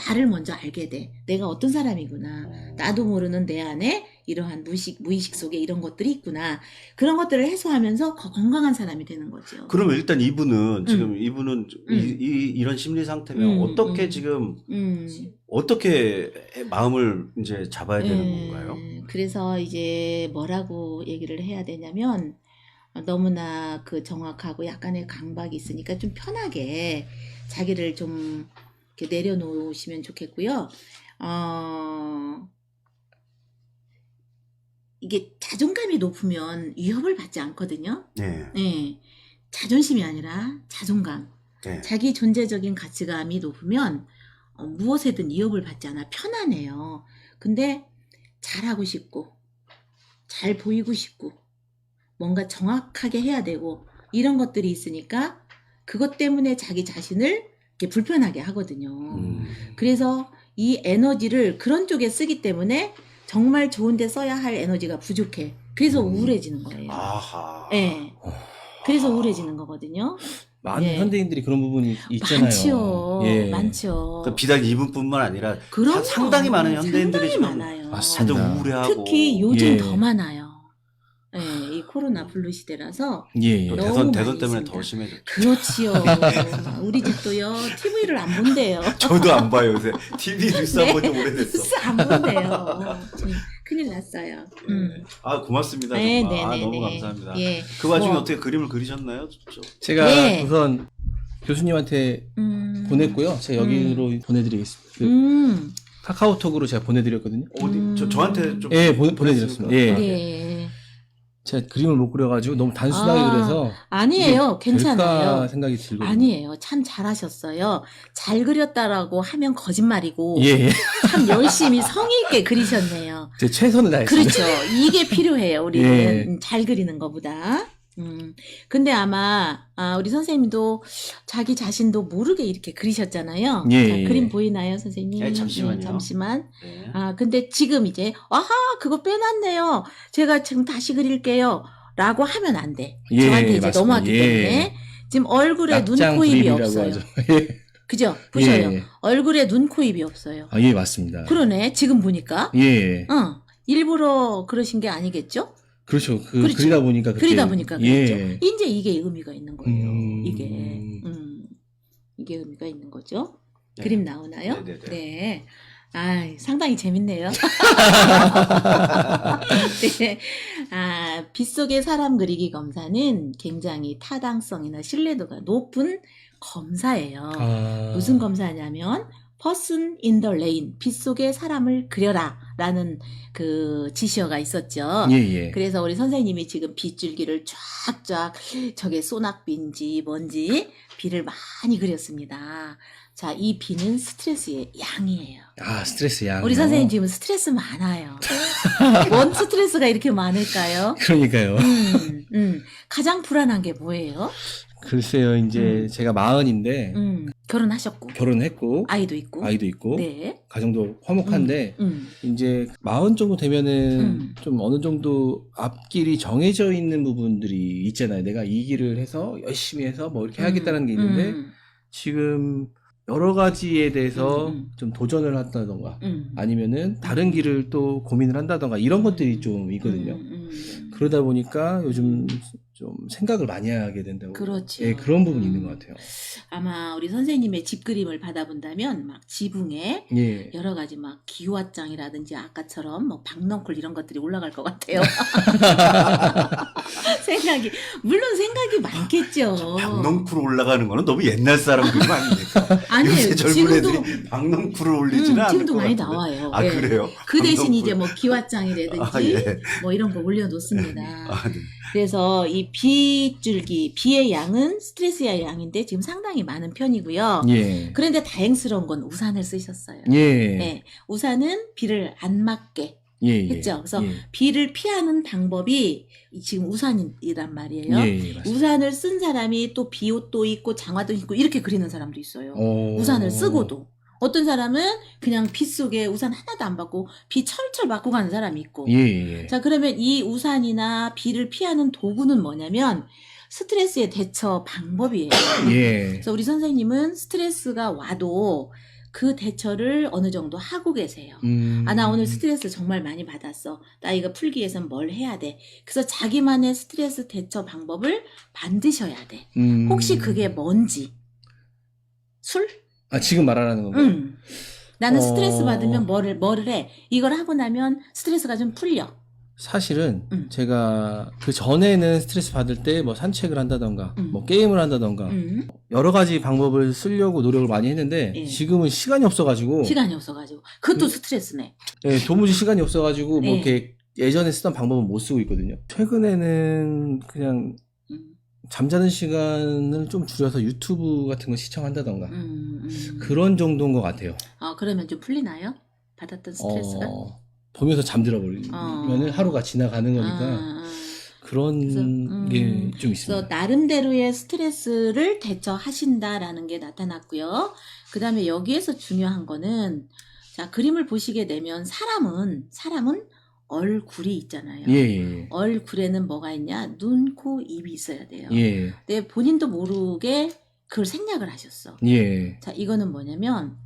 나를 먼저 알게 돼. 내가 어떤 사람이구나. 나도 모르는 내 안에 이러한 무의식 속에 이런 것들이 있구나. 그런 것들을 해소하면서 건강한 사람이 되는 거죠. 그러면 일단 이분은 지금 이런 심리 상태면 어떻게 지금 어떻게 마음을 이제 잡아야 되는 건가요? 그래서 이제 뭐라고 얘기를 해야 되냐면, 너무나 그 정확하고 약간의 강박이 있으니까 좀 편하게 자기를 좀 이렇게 내려놓으시면 좋겠고요. 이게 자존감이 높으면 위협을 받지 않거든요. 네. 네. 자존심이 아니라 자존감. 네. 자기 존재적인 가치감이 높으면 무엇에든 위협을 받지 않아 편안해요. 근데 잘하고 싶고 잘 보이고 싶고 뭔가 정확하게 해야 되고 이런 것들이 있으니까 그것 때문에 자기 자신을 이렇게 불편하게 하거든요. 그래서 이 에너지를 그런 쪽에 쓰기 때문에 정말 좋은데 써야 할 에너지가 부족해. 그래서 우울해지는 거예요. 아하. 네. 그래서 우울해지는 거거든요. 많은 예. 현대인들이 그런 부분이 있잖아요. 많죠. 예. 많죠. 비단 이분뿐만 아니라 그럼요. 상당히 많은 현대인들이 상당히 지금 많아요. 다들 맞습니다. 우울해하고 특히 요즘 예. 더 많아요. 이 코로나 블루 시대라서 예. 또 너무 대선 많이 때문에 있습니다. 더 심해졌죠. 그렇지요. 우리 집도요. TV를 안 본대요. 저도 안 봐요 요새. TV 뉴스 네. 안 본지 오래됐어. 뉴스 안 본대요. 큰일 났어요. 고맙습니다. 네, 정말. 네, 네, 너무 네. 감사합니다. 예. 그 와중에 뭐, 어떻게 그림을 그리셨나요? 제가 네. 우선 교수님한테 보냈고요. 제가 여기로 보내드리겠습니다. 그 카카오톡으로 제가 보내드렸거든요. 어디 저한테 좀 예, 보내드렸습니다. 예. 네. 제가 그림을 못 그려가지고 너무 단순하게 그려서 아니에요. 이게 될까 괜찮아요. 생각이 들거든요. 아니에요. 참 잘하셨어요. 잘 그렸다라고 하면 거짓말이고 예, 예. 참 열심히 성의 있게 그리셨네요. 제 최선을 다했습니다. 그렇죠. 이게 필요해요. 우리는 예. 잘 그리는 것보다. 근데 아마 우리 선생님도 자기 자신도 모르게 이렇게 그리셨잖아요. 예, 자, 예. 그림 보이나요, 선생님? 네, 잠시만요. 잠시만. 네. 근데 지금 이제 아하 그거 빼놨네요. 제가 지금 다시 그릴게요. 라고 하면 안 돼. 예, 저한테 이제 맞습니다. 넘어왔기 예. 때문에 지금 얼굴에 눈, 낙장 코, 입이 그림이라고 없어요. 하죠. 예. 그죠? 보셔요. 예. 얼굴에 눈, 코, 입이 없어요. 예, 맞습니다. 그러네. 지금 보니까. 예. 일부러 그러신 게 아니겠죠? 그렇죠. 그렇죠. 그리다 보니까 그렇게. 그리다 보니까 그렇죠. 예. 이제 이게 의미가 있는 거예요. 음. 이게 의미가 있는 거죠. 네. 그림 나오나요? 네네네. 네. 상당히 재밌네요. 네. 빗속의 사람 그리기 검사는 굉장히 타당성이나 신뢰도가 높은 검사예요. 무슨 검사냐면 Person in the Rain, 빗속에 사람을 그려라 라는 그 지시어가 있었죠. 예, 예. 그래서 우리 선생님이 지금 빗줄기를 쫙쫙 저게 소낙비인지 뭔지 비를 많이 그렸습니다. 자, 이 비는 스트레스의 양이에요. 아, 스트레스 양. 우리 선생님 지금 스트레스 많아요. 뭔 스트레스가 이렇게 많을까요? 그러니까요. 가장 불안한 게 뭐예요? 글쎄요, 이제 제가 40인데 결혼하셨고 결혼했고 아이도 있고 네. 가정도 화목한데 이제 40 정도 되면은 좀 어느 정도 앞길이 정해져 있는 부분들이 있잖아요. 내가 이 길을 해서 열심히 해서 뭐 이렇게 하겠다는 게 있는데 지금 여러 가지에 대해서 좀 도전을 한다던가 아니면은 다른 길을 또 고민을 한다던가 이런 것들이 좀 있거든요. 그러다 보니까 요즘 좀 생각을 많이 하게 된다고. 그렇죠. 예, 그런 부분이 있는 것 같아요. 아마 우리 선생님의 집 그림을 받아본다면 막 지붕에 예. 여러 가지 막 기와장이라든지 아까처럼 뭐 박넝쿨 이런 것들이 올라갈 것 같아요. 생각이 많겠죠. 박넝쿨 올라가는 거는 너무 옛날 사람 그림 아닙니까? 아니에요. 요새 젊은 지금도 애들이 박넝쿨을 올리지는 않을 지금도 것 많이 같은데. 나와요. 아, 예. 그래요? 그 대신 박넝쿨. 이제 뭐 기와장이라든지 아, 예. 뭐 이런 거 올려놓습니다. 아, 네. 그래서 이 빗줄기, 비의 양은 스트레스의 양인데 지금 상당히 많은 편이고요. 예. 그런데 다행스러운 건 우산을 쓰셨어요. 예. 네, 우산은 비를 안 맞게 예. 예. 했죠. 그래서 예. 비를 피하는 방법이 지금 우산이란 말이에요. 예, 예, 맞습니다. 우산을 쓴 사람이 또 비옷도 입고 장화도 입고 이렇게 그리는 사람도 있어요. 우산을 쓰고도. 어떤 사람은 그냥 비 속에 우산 하나도 안 받고 비 철철 맞고 가는 사람이 있고. 예, 예. 자, 그러면 이 우산이나 비를 피하는 도구는 뭐냐면 스트레스의 대처 방법이에요. 예. 그래서 우리 선생님은 스트레스가 와도 그 대처를 어느 정도 하고 계세요. 아, 나 오늘 스트레스 정말 많이 받았어. 나 이거 풀기 위해서는 뭘 해야 돼. 그래서 자기만의 스트레스 대처 방법을 만드셔야 돼. 혹시 그게 뭔지. 술? 아, 지금 말하라는 건가요? 나는 스트레스 받으면 뭐를 해. 이걸 하고 나면 스트레스가 좀 풀려. 사실은 제가 그 전에는 스트레스 받을 때 뭐 산책을 한다던가 뭐 게임을 한다던가 여러 가지 방법을 쓰려고 노력을 많이 했는데 예. 지금은 시간이 없어가지고 시간이 없어가지고. 그것도 스트레스네. 예, 도무지 시간이 없어가지고 뭐 예. 이렇게 예전에 쓰던 방법은 못 쓰고 있거든요. 최근에는 그냥 잠자는 시간을 좀 줄여서 유튜브 같은 거 시청한다던가 그런 정도인 것 같아요. 그러면 좀 풀리나요? 받았던 스트레스가? 보면서 잠들어 버리면은 하루가 지나가는 거니까 그런 게 좀 있습니다. 그래서 나름대로의 스트레스를 대처하신다라는 게 나타났고요. 그 다음에 여기에서 중요한 거는 자, 그림을 보시게 되면 사람은 얼굴이 있잖아요. 예, 예. 얼굴에는 뭐가 있냐? 눈, 코, 입이 있어야 돼요. 예. 근데 본인도 모르게 그걸 생략을 하셨어. 예. 자, 이거는 뭐냐면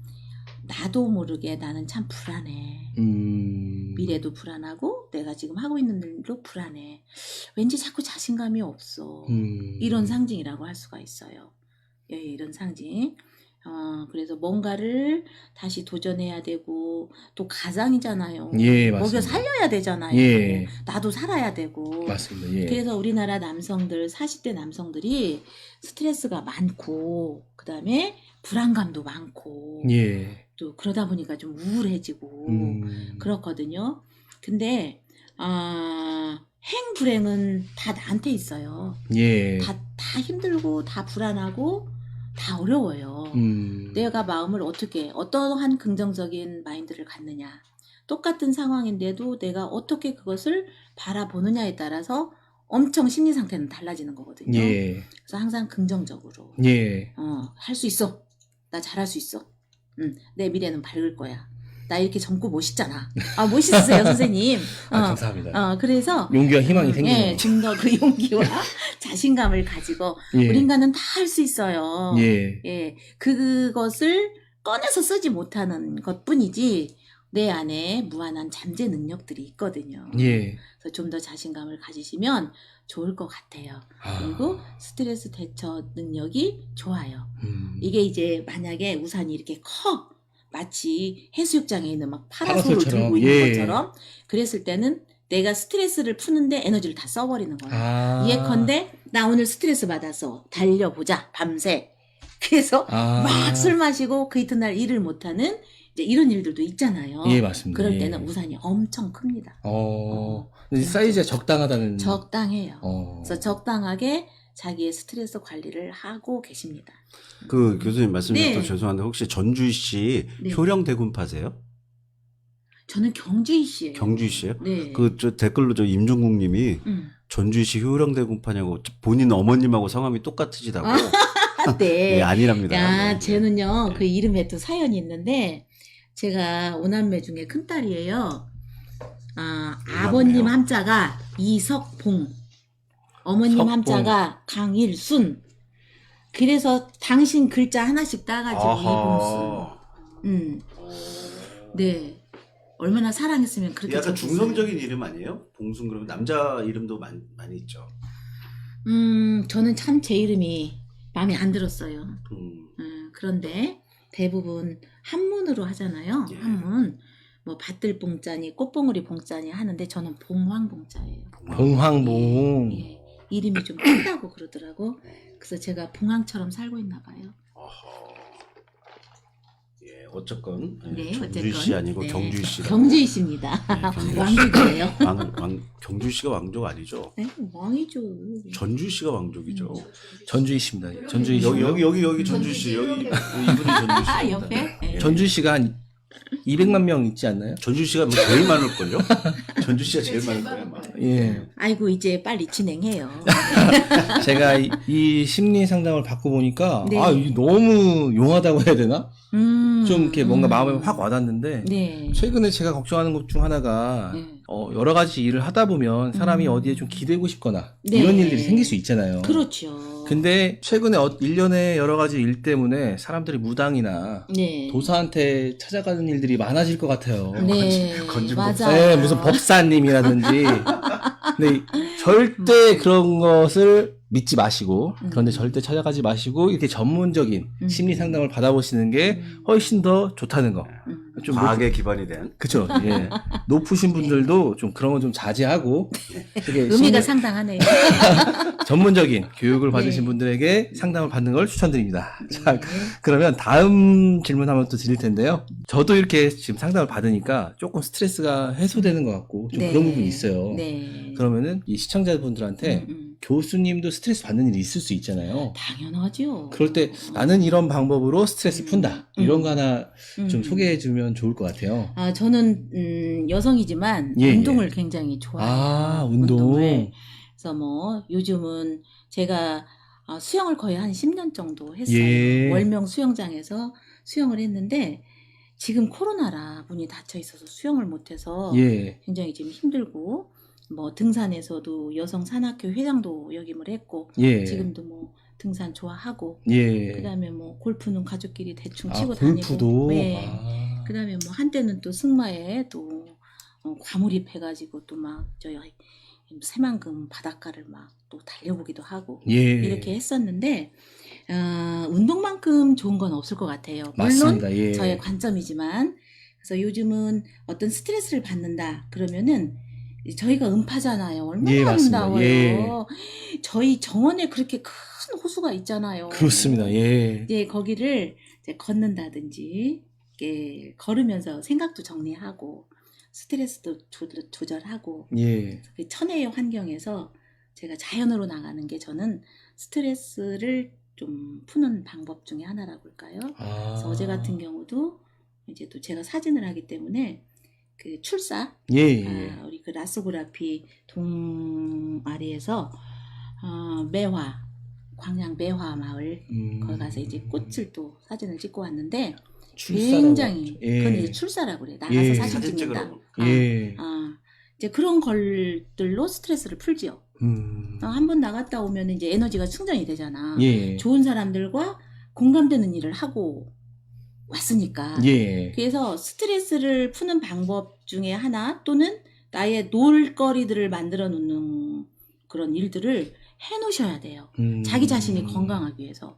나도 모르게 나는 참 불안해. 미래도 불안하고 내가 지금 하고 있는 일도 불안해. 왠지 자꾸 자신감이 없어. 이런 상징이라고 할 수가 있어요. 예, 이런 상징. 그래서 뭔가를 다시 도전해야 되고 또 가장이잖아요. 예, 먹여 맞습니다. 살려야 되잖아요. 예. 나도 살아야 되고. 맞습니다. 예. 그래서 우리나라 남성들 40대 남성들이 스트레스가 많고 그다음에 불안감도 많고 예. 또 그러다 보니까 좀 우울해지고 그렇거든요. 근데 행불행은 다 나한테 있어요. 예. 다 힘들고 다 불안하고 다 어려워요. 내가 마음을 어떠한 긍정적인 마인드를 갖느냐. 똑같은 상황인데도 내가 어떻게 그것을 바라보느냐에 따라서 엄청 심리 상태는 달라지는 거거든요. 예. 그래서 항상 긍정적으로. 예. 할 수 있어. 나 잘할 수 있어. 내 미래는 밝을 거야. 나 이렇게 젊고 멋있잖아. 멋있으세요, 선생님. 감사합니다. 그래서 용기와 희망이 생기네요. 좀 더 그 용기와 자신감을 가지고 예. 우리 인간은 다 할 수 있어요. 예. 예, 그것을 꺼내서 쓰지 못하는 것뿐이지 내 안에 무한한 잠재 능력들이 있거든요. 예. 그래서 좀 더 자신감을 가지시면 좋을 것 같아요. 그리고 스트레스 대처 능력이 좋아요. 이게 이제 만약에 우산이 이렇게 커 마치 해수욕장에 있는 막 파라솔을 파라솔처럼, 들고 있는 예. 것처럼 그랬을 때는 내가 스트레스를 푸는데 에너지를 다 써버리는 거야. 예컨대 나 오늘 스트레스 받아서 달려보자 밤새 그래서 아. 막 술 마시고 그 이튿날 일을 못하는 이제 이런 일들도 있잖아요. 예, 맞습니다. 그럴 예. 때는 우산이 엄청 큽니다. 근데 사이즈가 적당하다는. 적당해요. 어. 그래서 적당하게 자기의 스트레스 관리를 하고 계십니다. 그 교수님 말씀 네. 또 죄송한데 혹시 전주희 씨 네. 효령 대군파세요? 저는 경주이 씨예요. 경주희 씨요? 네. 그 저 댓글로 저 임종국 님이 전주희 씨 효령 대군파냐고 본인 어머님하고 성함이 똑같으시다고. 네. 예, 아니랍니다. 야, 네. 쟤는요, 그 이름에 또 사연이 있는데, 제가 오남매 중에 큰딸이에요. 아버님 함자가 이석봉, 어머님 석봉. 함자가 강일순. 그래서 당신 글자 하나씩 따가지고 아하. 이봉순. 네. 얼마나 사랑했으면 그렇게 약간 적었어요. 중성적인 이름 아니에요? 봉순 그러면 남자 이름도 많이 있죠. 저는 참 제 이름이 마음에 안 들었어요. 음. 그런데 대부분 한문으로 하잖아요. 예. 한문. 뭐 밭들 봉자니 꽃봉우리 봉자니 하는데 저는 봉황봉자예요. 봉황봉. 예. 이름이 좀 크다고 그러더라고. 그래서 제가 봉황처럼 살고 있나 봐요. 어허. 예, 어쨌건 네, 전주희 씨 아니고 네. 경주희 씨. 경주희 씨입니다. 경주희 씨. 왕족이에요. 경주희 씨가 왕족 아니죠? 네, 왕이죠. 전주희 씨가 왕족이죠. 전주희 씨입니다. 전주희 씨. 여기 전주희 씨 이분이 전주희 아, 씨입니다. 옆에? 네. 전주희 씨가 한 200만 명 있지 않나요? 전주희 씨가 뭐 제일 많을걸요? 전주희 씨가 제일 많을 거예요, 아마. 예. 아이고 이제 빨리 진행해요. 제가 이 심리 상담을 받고 보니까 네. 이게 너무 용하다고 해야 되나? 좀 이렇게 뭔가 마음에 확 와닿는데 네. 최근에 제가 걱정하는 것 중 하나가 네. 여러 가지 일을 하다 보면 사람이 어디에 좀 기대고 싶거나 네. 이런 일들이 생길 수 있잖아요. 그렇죠. 근데 최근에 일련의 여러 가지 일 때문에 사람들이 무당이나 네. 도사한테 찾아가는 일들이 많아질 것 같아요. 네. 건진 맞아요. 네, 무슨 법사님이라든지. 근데 절대 그런 것을 믿지 마시고, 그런데 절대 찾아가지 마시고, 이렇게 전문적인 심리 상담을 받아보시는 게 훨씬 더 좋다는 거. 좀 과학에 기반이 된. 그쵸. 예. 높으신 분들도 좀 그런 건 좀 자제하고, 되게 의미가 상당하네요. 전문적인 교육을 받으신 네. 분들에게 상담을 받는 걸 추천드립니다. 자, 그러면 다음 질문 한번 또 드릴 텐데요. 저도 이렇게 지금 상담을 받으니까 조금 스트레스가 해소되는 것 같고, 좀 네. 그런 부분이 있어요. 네. 그러면은 이 시청자분들한테 교수님도 스트레스 받는 일이 있을 수 있잖아요. 당연하죠. 그럴 때 나는 이런 방법으로 스트레스 푼다. 이런 거 하나 좀 소개해 주면 좋을 것 같아요. 저는 여성이지만 예, 운동을 굉장히 좋아해요. 운동. 운동을. 그래서 뭐 요즘은 제가 수영을 거의 한 10년 정도 했어요. 예. 월명 수영장에서 수영을 했는데 지금 코로나라 문이 닫혀 있어서 수영을 못해서 예. 굉장히 지금 힘들고 뭐 등산에서도 여성 산악회 회장도 역임을 했고 예. 지금도 뭐 등산 좋아하고 예. 그다음에 뭐 골프는 가족끼리 대충 아, 치고 골프도. 다니고 네. 아. 그다음에 뭐 한때는 또 승마에 또 과몰입해가지고 또 막 저희 새만금 바닷가를 막 또 달려보기도 하고 예. 이렇게 했었는데 운동만큼 좋은 건 없을 것 같아요. 물론 맞습니다. 예. 저의 관점이지만 그래서 요즘은 어떤 스트레스를 받는다 그러면은 저희가 음파잖아요. 얼마나 예, 맞습니다. 아름다워요. 예. 저희 정원에 그렇게 큰 호수가 있잖아요. 그렇습니다. 예. 이제 거기를 이제 걷는다든지 이렇게 걸으면서 생각도 정리하고 스트레스도 조절하고 예. 그 천혜의 환경에서 제가 자연으로 나가는 게 저는 스트레스를 좀 푸는 방법 중에 하나라고 할까요? 그래서 어제 같은 경우도 이제 또 제가 사진을 하기 때문에 그 출사 예. 우리 그 라소그라피 동아리에서 매화 광양 매화 마을 거기 가서 이제 꽃을 또 사진을 찍고 왔는데 출사라고 굉장히 하죠. 예. 그건 이제 출사라고 그래 나가서 예. 사진 사진 찍는다. 찍으라고. 예. 이제 그런 걸들로 스트레스를 풀지요. 한 번 나갔다 오면 이제 에너지가 충전이 되잖아. 예. 좋은 사람들과 공감되는 일을 하고 왔으니까. 예. 그래서 스트레스를 푸는 방법 중에 하나 또는 나의 놀거리들을 만들어 놓는 그런 일들을 해 놓으셔야 돼요. 자기 자신이 건강하기 위해서.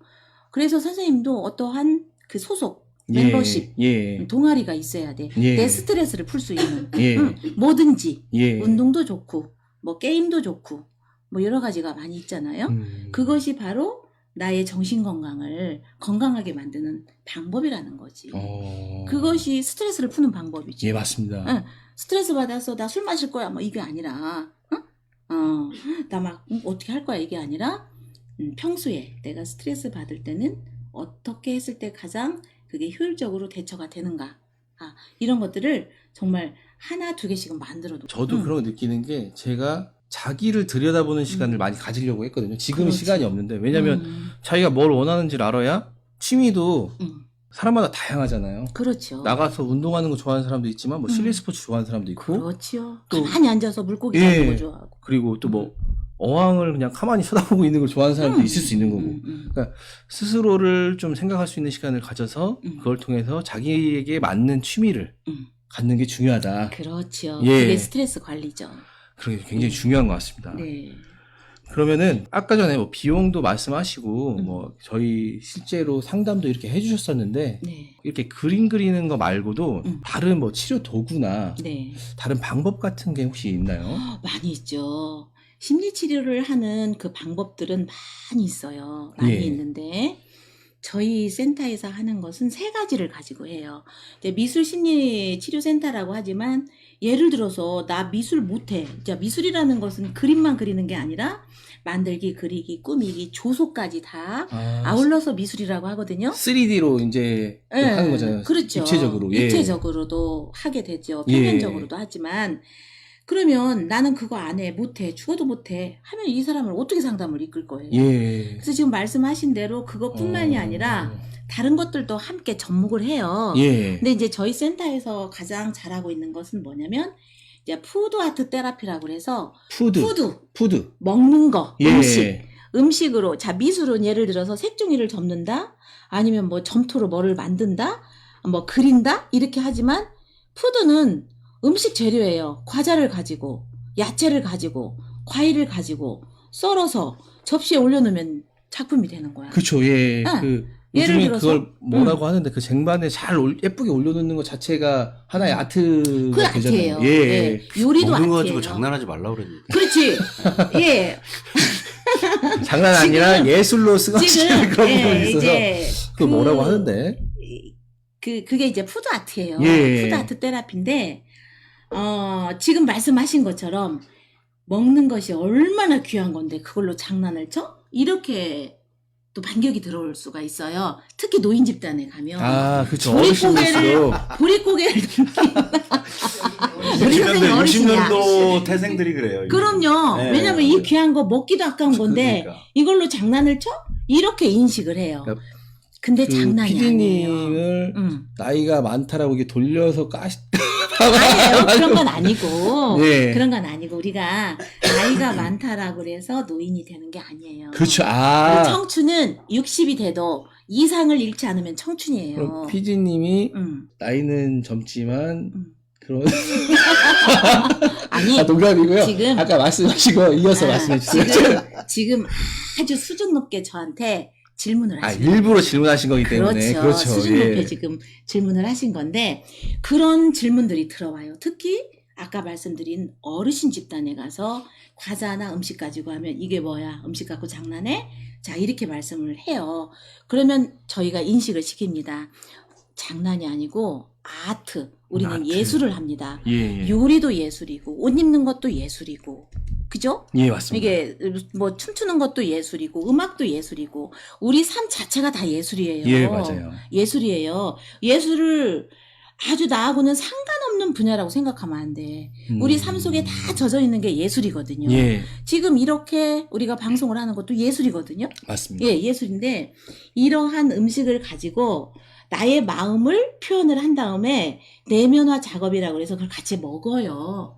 그래서 선생님도 어떠한 그 소속, 멤버십, 예. 동아리가 있어야 돼. 예. 내 스트레스를 풀 수 있는. 예. 뭐든지. 예. 운동도 좋고, 뭐 게임도 좋고, 뭐 여러 가지가 많이 있잖아요. 그것이 바로 나의 정신 건강을 건강하게 만드는 방법이라는 거지. 어. 그것이 스트레스를 푸는 방법이지. 예, 맞습니다. 응. 스트레스 받아서 나 술 마실 거야 뭐 이게 아니라 나 막 어떻게 할 거야 이게 아니라 평소에 내가 스트레스 받을 때는 어떻게 했을 때 가장 그게 효율적으로 대처가 되는가 이런 것들을 정말 하나 두 개씩은 만들어도 저도 그런 거 느끼는 게 제가 자기를 들여다보는 시간을 많이 가지려고 했거든요. 지금은 그렇지. 시간이 없는데 왜냐면 자기가 뭘 원하는지를 알아야 취미도 사람마다 다양하잖아요. 그렇죠. 나가서 운동하는 거 좋아하는 사람도 있지만 뭐 실내 스포츠 좋아하는 사람도 있고 그렇지요. 또- 가만히 앉아서 물고기 예. 잡는 거 좋아하고. 그리고 또 뭐 어항을 그냥 가만히 쳐다보고 있는 걸 좋아하는 사람도 있을 수 있는 거고 스스로를 좀 생각할 수 있는 시간을 가져서 그걸 통해서 자기에게 맞는 취미를 갖는 게 중요하다. 그렇죠. 예. 그게 스트레스 관리죠. 그게 굉장히 중요한 것 같습니다. 네. 그러면은 아까 전에 뭐 비용도 말씀하시고 뭐 저희 실제로 상담도 이렇게 해주셨었는데 네. 이렇게 그림 그리는 거 말고도 다른 뭐 치료 도구나 네. 다른 방법 같은 게 혹시 있나요? 많이 있죠. 심리 치료를 하는 그 방법들은 많이 있어요. 많이 예. 있는데 저희 센터에서 하는 것은 세 가지를 가지고 해요. 이제 미술 심리 치료 센터라고 하지만 예를 들어서 나 미술 못해. 자, 미술이라는 것은 그림만 그리는 게 아니라 만들기, 그리기, 꾸미기, 조소까지 다 아울러서 미술이라고 하거든요. 3D로 이제 좀 예, 하는 거잖아요. 그렇죠. 입체적으로. 예. 입체적으로도 하게 되죠. 예. 평면적으로도 하지만 그러면 나는 그거 안 해, 못해, 죽어도 못해 하면 이 사람을 어떻게 상담을 이끌 거예요. 예. 그래서 지금 말씀하신 대로 그것뿐만이 아니라 다른 것들도 함께 접목을 해요. 예. 근데 이제 저희 센터에서 가장 잘하고 있는 것은 뭐냐면 이제 푸드 아트 테라피라고 해서 푸드. 먹는 거, 예. 음식으로 자 미술은 예를 들어서 색종이를 접는다 아니면 뭐 점토로 뭐를 만든다 뭐 그린다 이렇게 하지만 푸드는 음식 재료예요. 과자를 가지고 야채를 가지고 과일을 가지고 썰어서 접시에 올려놓으면 작품이 되는 거야. 그쵸, 예. 응. 요즘에 예를 들어서, 그걸 뭐라고 하는데 그 쟁반에 잘 예쁘게 올려놓는 것 자체가 하나의 아트가 그 아트예요. 되잖아요. 예. 요리도 먹는 거 아트예요. 가지고 장난하지 말라고 그랬는데. 그렇지. 예. 장난 아니라 예술로 쓰거시는 그런 부분이 있어서 이제 그 뭐라고 하는데. 그게 이제 푸드 아트예요. 예. 푸드 아트 테라피인데 지금 말씀하신 것처럼 먹는 것이 얼마나 귀한 건데 그걸로 장난을 쳐? 이렇게 또 반격이 들어올 수가 있어요. 특히 노인 집단에 가면 아, 그쵸. 보릿고개를 어르신들수록. 보릿고개를 우리 선생님 60년대, 어르신이야. 60년도 태생들이 그래요. 그럼요. 네. 왜냐면 이 귀한 거 먹기도 아까운 건데 그러니까. 이걸로 장난을 쳐? 이렇게 인식을 해요. 그러니까 근데 그 장난이 아니에요. PD님을 나이가 많다라고 이게 돌려서 아니에요. 그런 건 아니고. 예. 그런 건 아니고 우리가 나이가 많다라고 그래서 노인이 되는 게 아니에요. 그렇죠. 그리고 아. 청춘은 60이 돼도 이상을 잃지 않으면 청춘이에요. 그럼 PD님이 음. 나이는 젊지만 그런 아니 농담이고요. 지금- 아까 말씀하시고 이어서 말씀해 주세요. 지금 아주 수준 높게 저한테 질문을 하신 거예요. 일부러 질문하신 거기 때문에 그렇죠. 수준 높게 예. 지금 질문을 하신 건데 그런 질문들이 들어와요. 특히 아까 말씀드린 어르신 집단에 가서 과자나 음식 가지고 하면 이게 뭐야? 음식 갖고 장난해? 자 이렇게 말씀을 해요. 그러면 저희가 인식을 시킵니다. 장난이 아니고 아트. 우리는 아트. 예술을 합니다. 예. 요리도 예술이고 옷 입는 것도 예술이고 그죠? 예, 맞습니다. 이게 뭐 춤추는 것도 예술이고 음악도 예술이고 우리 삶 자체가 다 예술이에요. 예, 맞아요. 예술이에요. 예술을 아주 나하고는 상관없는 분야라고 생각하면 안 돼. 우리 삶 속에 다 젖어 있는 게 예술이거든요. 예, 지금 이렇게 우리가 방송을 하는 것도 예술이거든요. 맞습니다. 예, 예술인데 이러한 음식을 가지고 나의 마음을 표현을 한 다음에 내면화 작업이라고 해서 그걸 같이 먹어요.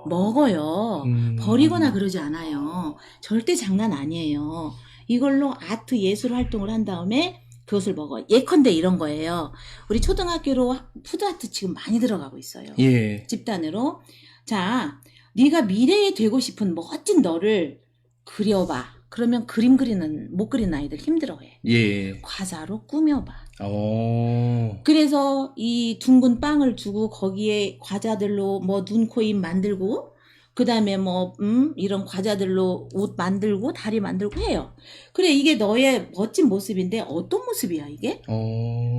먹어요. 버리거나 그러지 않아요. 절대 장난 아니에요. 이걸로 아트 예술 활동을 한 다음에 그것을 먹어요. 예컨대 이런 거예요. 우리 초등학교로 푸드아트 지금 많이 들어가고 있어요. 예. 집단으로. 자, 네가 미래에 되고 싶은 멋진 너를 그려봐. 그러면 그림 그리는 못 그리는 아이들 힘들어해. 예. 과자로 꾸며봐. 그래서 이 둥근 빵을 주고 거기에 과자들로 뭐 눈, 코, 입 만들고 그다음에 뭐 이런 과자들로 옷 만들고 다리 만들고 해요. 그래 이게 너의 멋진 모습인데 어떤 모습이야 이게?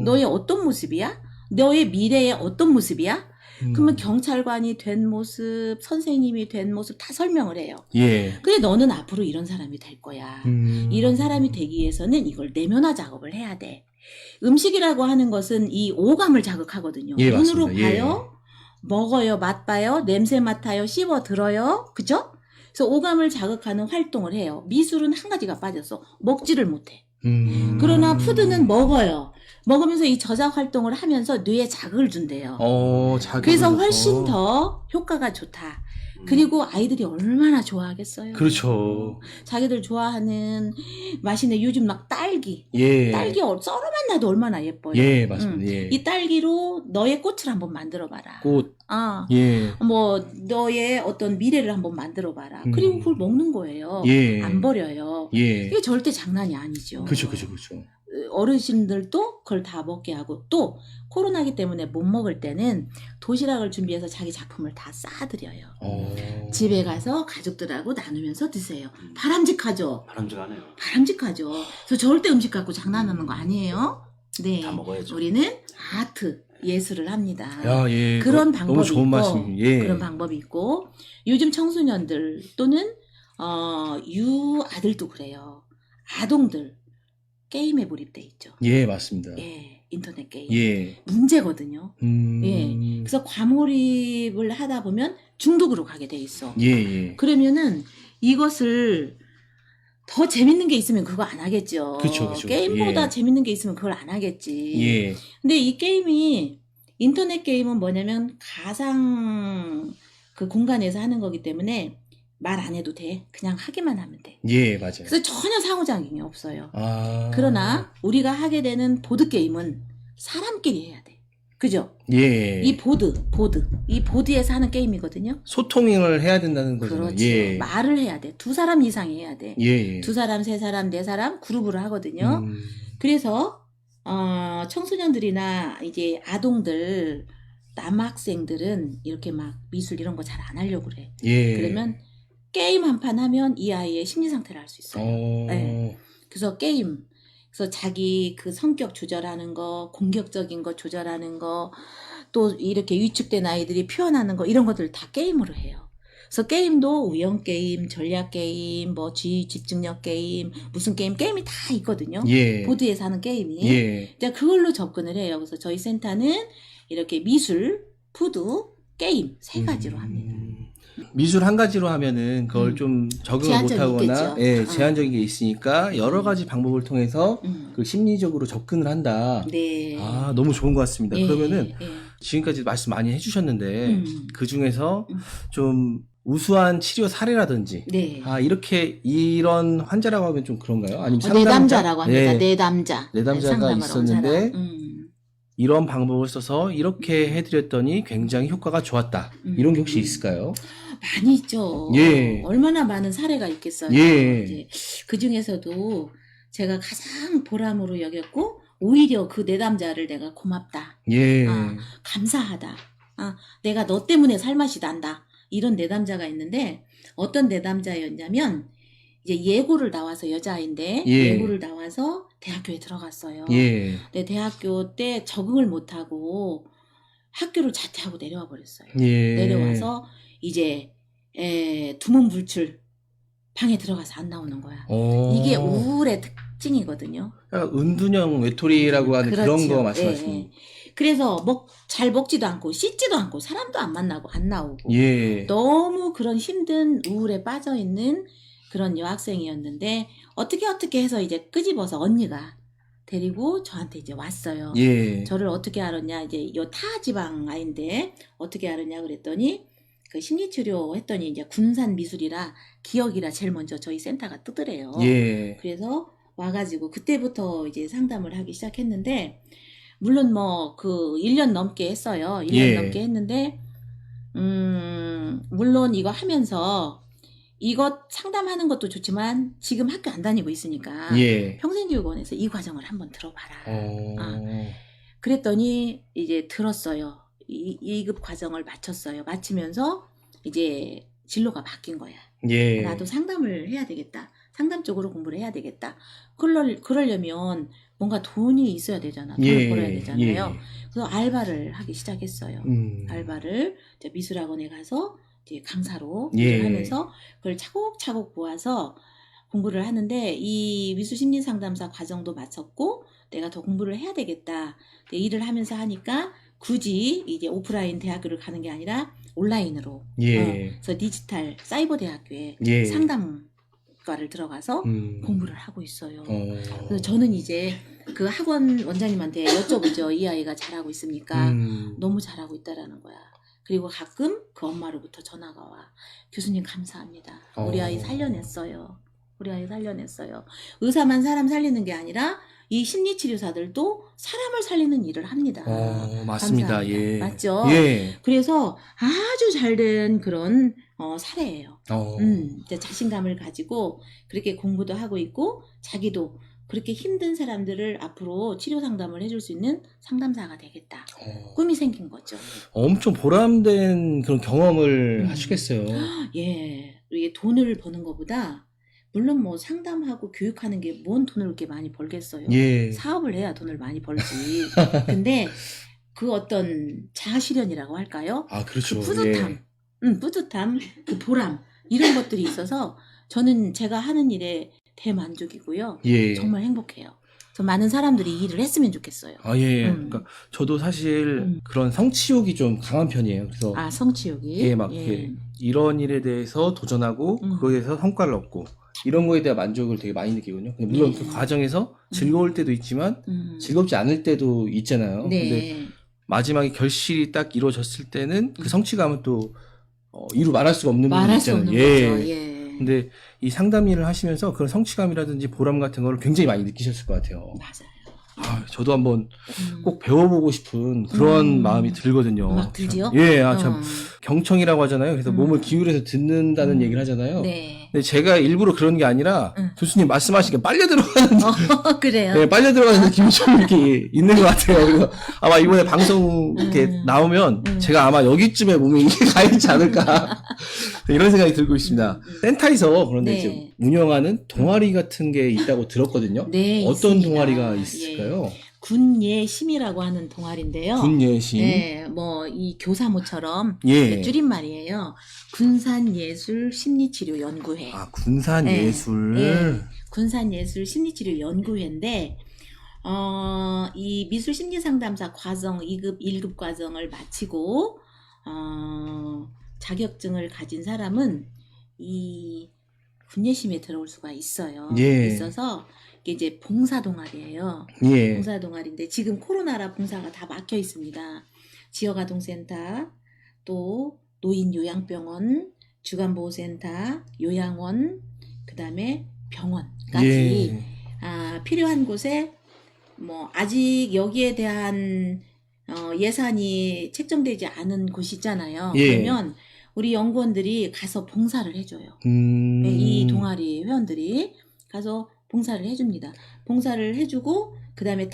너의 어떤 모습이야? 너의 미래의 어떤 모습이야? 그러면 경찰관이 된 모습, 선생님이 된 모습 다 설명을 해요. 예. 그래 너는 앞으로 이런 사람이 될 거야. 이런 사람이 되기 위해서는 이걸 내면화 작업을 해야 돼. 음식이라고 하는 것은 이 오감을 자극하거든요. 예, 눈으로 맞습니다. 예. 봐요, 먹어요, 맛봐요, 냄새 맡아요, 씹어 들어요. 그죠? 그래서 오감을 자극하는 활동을 해요. 미술은 한 가지가 빠졌어. 먹지를 못해. 그러나 푸드는 먹어요. 먹으면서 이 저작 활동을 하면서 뇌에 자극을 준대요. 자극을 그래서 줘서. 훨씬 더 효과가 좋다. 그리고 아이들이 얼마나 좋아하겠어요. 그렇죠. 자기들 좋아하는 맛이네. 요즘 막 딸기. 예. 딸기 썰어만 놔도 얼마나 예뻐요. 예, 맞습니다. 예. 이 딸기로 너의 꽃을 한번 만들어봐라. 꽃. 아, 예. 뭐 너의 어떤 미래를 한번 만들어봐라. 그리고 그걸 먹는 거예요. 예. 안 버려요. 예. 이게 절대 장난이 아니죠. 그렇죠. 어르신들도 그걸 다 먹게 하고 또 코로나기 때문에 못 먹을 때는 도시락을 준비해서 자기 작품을 다 싸드려요. 집에 가서 가족들하고 나누면서 드세요. 바람직하죠? 바람직하네요. 바람직하죠. 그래서 절대 음식 갖고 장난하는 거 아니에요. 네, 다 먹어야죠. 우리는 아트, 예술을 합니다. 야, 예. 그런 너무 방법이 좋은 있고, 말씀. 예. 그런 방법이 있고 요즘 청소년들 또는 유아들도 그래요. 아동들 게임에 몰입돼 있죠. 예, 맞습니다. 예, 인터넷 게임. 예. 문제거든요. 예. 그래서 과몰입을 하다 보면 중독으로 가게 돼 있어. 예. 그러면은 이것을 더 재밌는 게 있으면 그거 안 하겠죠. 그쵸. 게임보다 예. 재밌는 게 있으면 그걸 안 하겠지. 예. 근데 이 게임이 인터넷 게임은 뭐냐면 가상 그 공간에서 하는 거기 때문에 말 안 해도 돼. 그냥 하기만 하면 돼. 예, 맞아요. 그래서 전혀 상호작용이 없어요. 아. 그러나 우리가 하게 되는 보드게임은 사람끼리 해야 돼. 그죠? 예. 이 보드에서 하는 게임이거든요. 소통을 해야 된다는 거잖아요. 그렇죠. 예. 말을 해야 돼. 2사람 이상이 해야 돼. 예. 2사람, 3사람, 4사람 그룹으로 하거든요. 그래서 청소년들이나 이제 아동들, 남학생들은 이렇게 막 미술 이런 거 잘 안 하려고 그래. 예. 그러면 게임 한 판 하면 이 아이의 심리 상태를 알 수 있어요. 네. 그래서 게임, 그래서 자기 그 성격 조절하는 거, 공격적인 거 조절하는 거, 또 이렇게 위축된 아이들이 표현하는 거 이런 것들 다 게임으로 해요. 그래서 게임도 우연 게임, 전략 게임, 뭐 집중력 게임, 무슨 게임이 다 있거든요. 예. 보드에서 하는 게임이. 예. 이제 그걸로 접근을 해요. 그래서 저희 센터는 이렇게 미술, 푸드, 게임 3가지로 합니다. 미술 한 가지로 하면은 그걸 좀 적응을 제한점이 못하거나 있겠죠. 예, 제한적인 게 있으니까 여러 가지 방법을 통해서 그 심리적으로 접근을 한다. 네. 아, 너무 좋은 것 같습니다. 예, 그러면은 예. 지금까지 말씀 많이 해주셨는데 그 중에서 음. 좀 우수한 치료 사례라든지 네. 이렇게 이런 환자라고 하면 좀 그런가요? 아니면 내담자라고 합니다. 네. 내담자. 내담자가 상담하러 온 있었는데 사람. 이런 방법을 써서 이렇게 해드렸더니 굉장히 효과가 좋았다. 이런 게 혹시 있을까요? 많이 있죠. 예. 얼마나 많은 사례가 있겠어요. 예. 이제 그 중에서도 제가 가장 보람으로 여겼고 오히려 그 내담자를 내가 고맙다. 예. 감사하다. 내가 너 때문에 살맛이 난다. 이런 내담자가 있는데 어떤 내담자였냐면 이제 예고를 나와서 여자아이인데 예. 예고를 나와서 대학교에 들어갔어요. 예. 근데 대학교 때 적응을 못하고 학교를 자퇴하고 내려와 버렸어요. 예. 내려와서 이제 두문불출 방에 들어가서 안 나오는 거야. 이게 우울의 특징이거든요. 약간 은둔형 외톨이라고 하는 그런 그렇죠. 거 말씀하시는. 예. 그래서 잘 먹지도 않고 씻지도 않고 사람도 안 만나고 안 나오고 예. 너무 그런 힘든 우울에 빠져 있는 그런 여학생이었는데 어떻게 해서 이제 끄집어서 언니가 데리고 저한테 이제 왔어요. 예. 저를 어떻게 알았냐 이제 요 타 지방 아인데 어떻게 알았냐 그랬더니 그 심리치료 했더니 이제 군산 미술이라 기억이라 제일 먼저 저희 센터가 뜨더래요. 예. 그래서 와가지고 그때부터 이제 상담을 하기 시작했는데 물론 뭐 그 1년 넘게 했어요. 1년 예. 넘게 했는데 물론 이거 하면서 이것 상담하는 것도 좋지만 지금 학교 안 다니고 있으니까 예. 평생교육원에서 이 과정을 한번 들어봐라. 어. 그랬더니 이제 들었어요. 2급 과정을 마쳤어요. 마치면서 이제 진로가 바뀐 거야. 예. 나도 상담을 해야 되겠다. 상담 쪽으로 공부를 해야 되겠다. 그러려면 뭔가 돈이 있어야 되잖아. 돈을 예. 벌어야 되잖아요. 예. 그래서 알바를 하기 시작했어요. 음. 알바를 이제 미술학원에 가서 이제 강사로 예. 일을 하면서 그걸 차곡차곡 모아서 공부를 하는데 이 미술심리상담사 과정도 마쳤고 내가 더 공부를 해야 되겠다. 일을 하면서 하니까 굳이 이제 오프라인 대학교를 가는 게 아니라 온라인으로 예. 그래서 디지털 사이버 대학교에 예. 상담과를 들어가서 음. 공부를 하고 있어요. 어. 그래서 저는 이제 그 학원 원장님한테 여쭤보죠. 이 아이가 잘하고 있습니까? 너무 잘하고 있다라는 거야. 그리고 가끔 그 엄마로부터 전화가 와. 교수님 감사합니다. 우리 아이 살려냈어요. 우리 아이 살려냈어요. 의사만 사람 살리는 게 아니라 이 심리치료사들도 사람을 살리는 일을 합니다. 맞습니다. 감사합니다. 예. 맞죠? 예. 그래서 아주 잘된 그런 사례예요. 어. 이제 자신감을 가지고 그렇게 공부도 하고 있고 자기도 그렇게 힘든 사람들을 앞으로 치료 상담을 해줄 수 있는 상담사가 되겠다. 꿈이 생긴 거죠. 엄청 보람된 그런 경험을 하시겠어요. 예, 이게 돈을 버는 것보다 물론 뭐 상담하고 교육하는 게 뭔 돈을 그렇게 많이 벌겠어요. 예. 사업을 해야 돈을 많이 벌지. 근데 그 어떤 자아실현이라고 할까요? 아, 그렇죠. 그 뿌듯함, 뿌듯함, 그 보람 이런 것들이 있어서 저는 제가 하는 일에 대만족이고요. 예. 정말 행복해요. 저 많은 사람들이 이 일을 했으면 좋겠어요. 아, 예. 그러니까 저도 사실 그런 성취욕이 좀 강한 편이에요. 그래서 성취욕이 예, 막 이렇게 이런 일에 대해서 도전하고 그거에 대해서 성과를 얻고 이런 거에 대한 만족을 되게 많이 느끼거든요. 근데 물론 그 과정에서 즐거울 때도 있지만 즐겁지 않을 때도 있잖아요. 네. 근데 마지막에 결실이 딱 이루어졌을 때는 그 성취감은 또 이루 말할 수가 없는 부분이 말할 수 있잖아요. 없는 예. 거죠. 예. 근데 이 상담 일을 하시면서 그런 성취감이라든지 보람 같은 걸 굉장히 많이 느끼셨을 것 같아요. 맞아요. 아, 저도 한번 꼭 배워보고 싶은 그런 마음이 들거든요. 막 들지요? 예, 참 경청이라고 하잖아요. 그래서 몸을 기울여서 듣는다는 얘기를 하잖아요. 네. 근데 제가 일부러 그런 게 아니라 교수님 말씀하시니까 빨려 들어가는 그래요. 네, 빨려 들어가는 느낌이 좀 이렇게 있는 것 같아요. 그래서 아마 이번에 방송 이렇게 나오면 제가 아마 여기쯤에 몸이 가 있지 않을까 이런 생각이 들고 있습니다. 센터에서 그런데 네. 이제 운영하는 동아리 같은 게 있다고 들었거든요. 네, 어떤 있습니다. 동아리가 있을까요? 군예심이라고 하는 동아리인데요. 군예심. 네, 뭐 이 교사모처럼 예. 줄임말이에요. 군산예술심리치료연구회. 아, 군산예술. 네. 군산예술심리치료연구회인데 이 미술심리상담사 과정 2급, 1급 과정을 마치고 자격증을 가진 사람은 이 군예심에 들어올 수가 있어요. 예. 있어서 이게 이제 봉사 동아리예요. 예. 봉사 동아리인데 지금 코로나라 봉사가 다 막혀 있습니다. 지역아동센터, 또 노인요양병원, 주간보호센터, 요양원, 그 다음에 병원까지 예. 필요한 곳에 뭐 아직 여기에 대한 예산이 책정되지 않은 곳이 있잖아요. 예. 그러면 우리 연구원들이 가서 봉사를 해줘요. 이 동아리 회원들이 가서 봉사를 해줍니다. 봉사를 해주고 그 다음에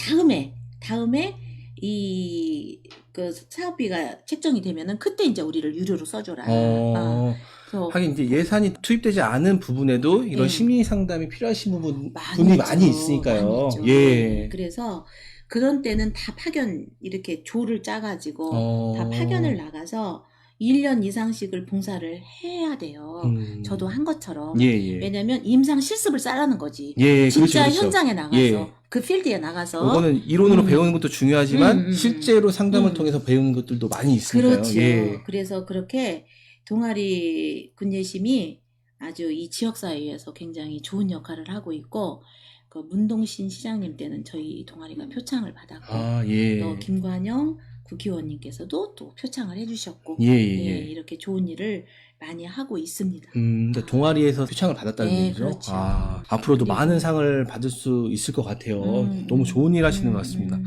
다음에 이 그 사업비가 책정이 되면은 그때 이제 우리를 유료로 써줘라. 그래서 하긴 이제 예산이 투입되지 않은 부분에도 이런 예. 심리 상담이 필요하신 분이 있죠. 많이 있으니까요. 많이 있죠. 예. 그래서 그런 때는 다 파견 이렇게 조를 짜가지고 다 파견을 나가서 1년 이상씩을 봉사를 해야 돼요. 저도 한 것처럼. 예, 예. 왜냐면 임상 실습을 싸라는 거지. 예, 진짜 그렇죠. 현장에 나가서 예. 그 필드에 나가서 이거는 이론으로 배우는 것도 중요하지만 실제로 상담을 음. 통해서 배우는 것들도 많이 있으니까요. 그렇죠. 예. 그래서 그렇게 동아리 군예심이 아주 이 지역사회에서 굉장히 좋은 역할을 하고 있고 그 문동신 시장님 때는 저희 동아리가 표창을 받았고 아, 예. 또 김관영 국회의원님께서도 또 표창을 해주셨고 예, 예, 예. 이렇게 좋은 일을 많이 하고 있습니다. 근데 동아리에서 표창을 받았다는 네, 얘기죠. 그렇죠. 앞으로도 그리고- 많은 상을 받을 수 있을 것 같아요. 너무 좋은 일 하시는 것 같습니다.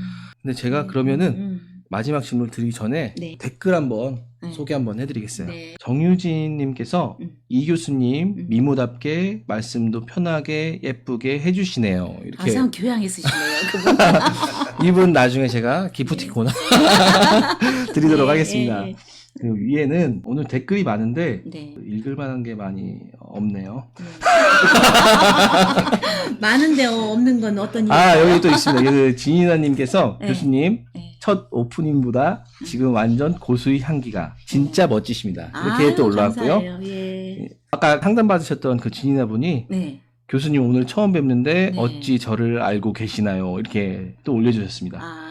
근데 제가 그러면은 마지막 질문 드리기 전에 네. 댓글 한번 네. 소개 한번 해드리겠어요. 네. 정유진님께서 이 교수님 미모답게 말씀도 편하게 예쁘게 해주시네요. 이렇게 참 교양 있으시네요. 그분. 이분 나중에 제가 기프티콘 드리도록 하겠습니다. 그리고 위에는 오늘 댓글이 많은데 네. 읽을 만한 게 많이 없네요. 많은데 없는 건 어떤 이유? 여기 또 있습니다. 여기 진이나님께서 네. 교수님 네. 첫 오프닝보다 지금 완전 고수의 향기가 진짜 멋지십니다. 이렇게 아유, 또 올라왔고요. 감사해요. 예. 아까 상담 받으셨던 그 진이나 분이 네. 교수님 오늘 처음 뵙는데 네. 어찌 저를 알고 계시나요? 이렇게 또 올려주셨습니다.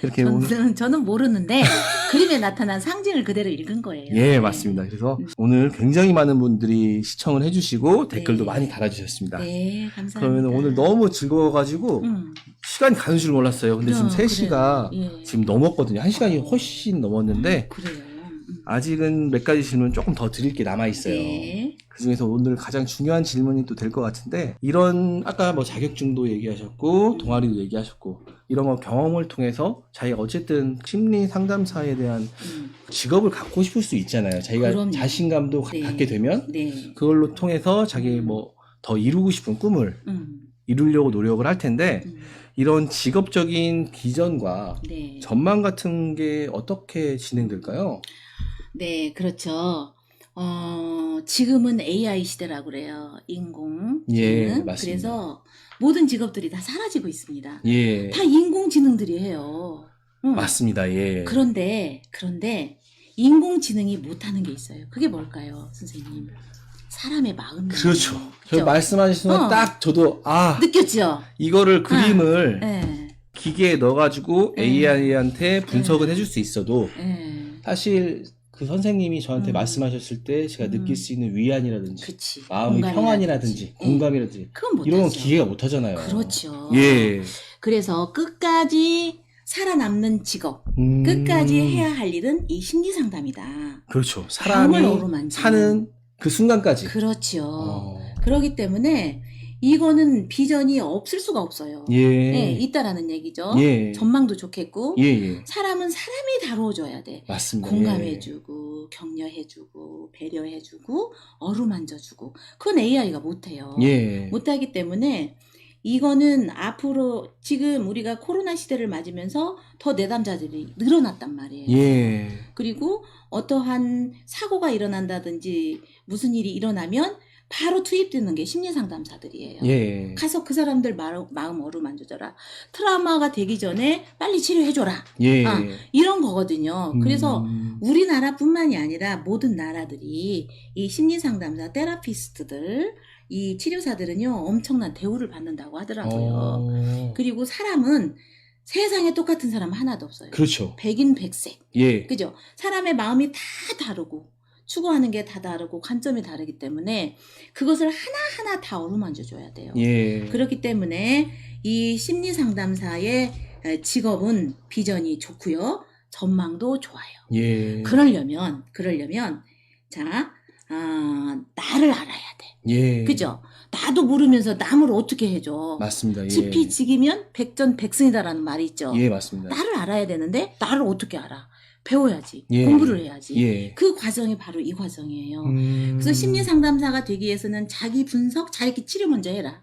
그렇게 오늘 저는 모르는데 그림에 나타난 상징을 그대로 읽은 거예요. 예, 맞습니다. 그래서 오늘 굉장히 많은 분들이 시청을 해주시고 네. 댓글도 많이 달아주셨습니다. 네, 감사합니다. 그러면 오늘 너무 즐거워가지고 시간이 가는 줄 몰랐어요. 근데 지금 3시가 그래요. 예. 지금 넘었거든요. 1시간이 훨씬 넘었는데 그래요. 아직은 몇 가지 질문 조금 더 드릴 게 남아있어요. 네. 그 중에서 오늘 가장 중요한 질문이 또 될 것 같은데, 이런, 아까 뭐 자격증도 얘기하셨고, 동아리도 얘기하셨고, 이런 거 경험을 통해서 자기가 어쨌든 심리 상담사에 대한 직업을 갖고 싶을 수 있잖아요. 자기가 그럼요. 자신감도 네. 갖게 되면, 네. 그걸로 통해서 자기 뭐 더 이루고 싶은 꿈을 이루려고 노력을 할 텐데, 이런 직업적인 비전과 네. 전망 같은 게 어떻게 진행될까요? 네, 그렇죠. 지금은 AI 시대라고 그래요. 인공지능. 예, 맞습니다. 그래서 모든 직업들이 다 사라지고 있습니다. 예. 다 인공지능들이 해요. 맞습니다. 예. 그런데 인공지능이 못하는 게 있어요. 그게 뭘까요, 선생님? 사람의 마음이에요. 그렇죠. 저 그죠? 말씀하신 순간 딱 저도 느꼈죠? 이거를 그림을 네. 기계에 넣어가지고 네. AI한테 분석은 해줄 수 있어도 네. 사실 그 선생님이 저한테 말씀하셨을 때 제가 느낄 수 있는 위안이라든지 그치. 마음의 평안이라든지 공감이라든지 그건 못하죠. 이런 건 기계가 못하잖아요. 그렇죠. 예. 그래서 끝까지 살아남는 직업, 끝까지 해야 할 일은 이 심리상담이다. 그렇죠. 마음을 사람이 어루만지는. 사는 그 순간까지. 그렇죠. 그렇기 때문에 이거는 비전이 없을 수가 없어요. 예. 네, 있다라는 얘기죠. 예. 전망도 좋겠고 예, 예. 사람은 사람이 다뤄줘야 돼. 맞습니다. 공감해주고 격려해주고 배려해주고 어루만져주고 그건 AI가 못해요. 예. 못하기 때문에 이거는 앞으로 지금 우리가 코로나 시대를 맞으면서 더 내담자들이 늘어났단 말이에요. 예. 그리고 어떠한 사고가 일어난다든지 무슨 일이 일어나면 바로 투입되는 게 심리상담사들이에요. 예. 가서 그 사람들 마음 어루만져줘라. 트라우마가 되기 전에 빨리 치료해줘라. 예. 이런 거거든요. 그래서 우리나라뿐만이 아니라 모든 나라들이 이 심리상담사 테라피스트들 이 치료사들은요 엄청난 대우를 받는다고 하더라고요. 그리고 사람은 세상에 똑같은 사람 하나도 없어요. 그렇죠. 백인 백색. 예. 그죠? 사람의 마음이 다 다르고 추구하는 게 다 다르고 관점이 다르기 때문에 그것을 하나하나 다 어루만져 줘야 돼요. 예. 그렇기 때문에 이 심리 상담사의 직업은 비전이 좋고요. 전망도 좋아요. 예. 그러려면 자, 나를 알아야 돼. 예. 그죠? 나도 모르면서 남을 어떻게 해줘. 맞습니다. 예. 지피지기면 백전백승이다라는 말이 있죠. 예, 맞습니다. 나를 알아야 되는데 나를 어떻게 알아? 배워야지. 예. 공부를 해야지. 예. 그 과정이 바로 이 과정이에요. 그래서 심리 상담사가 되기 위해서는 자기 분석, 자기 치료 먼저 해라.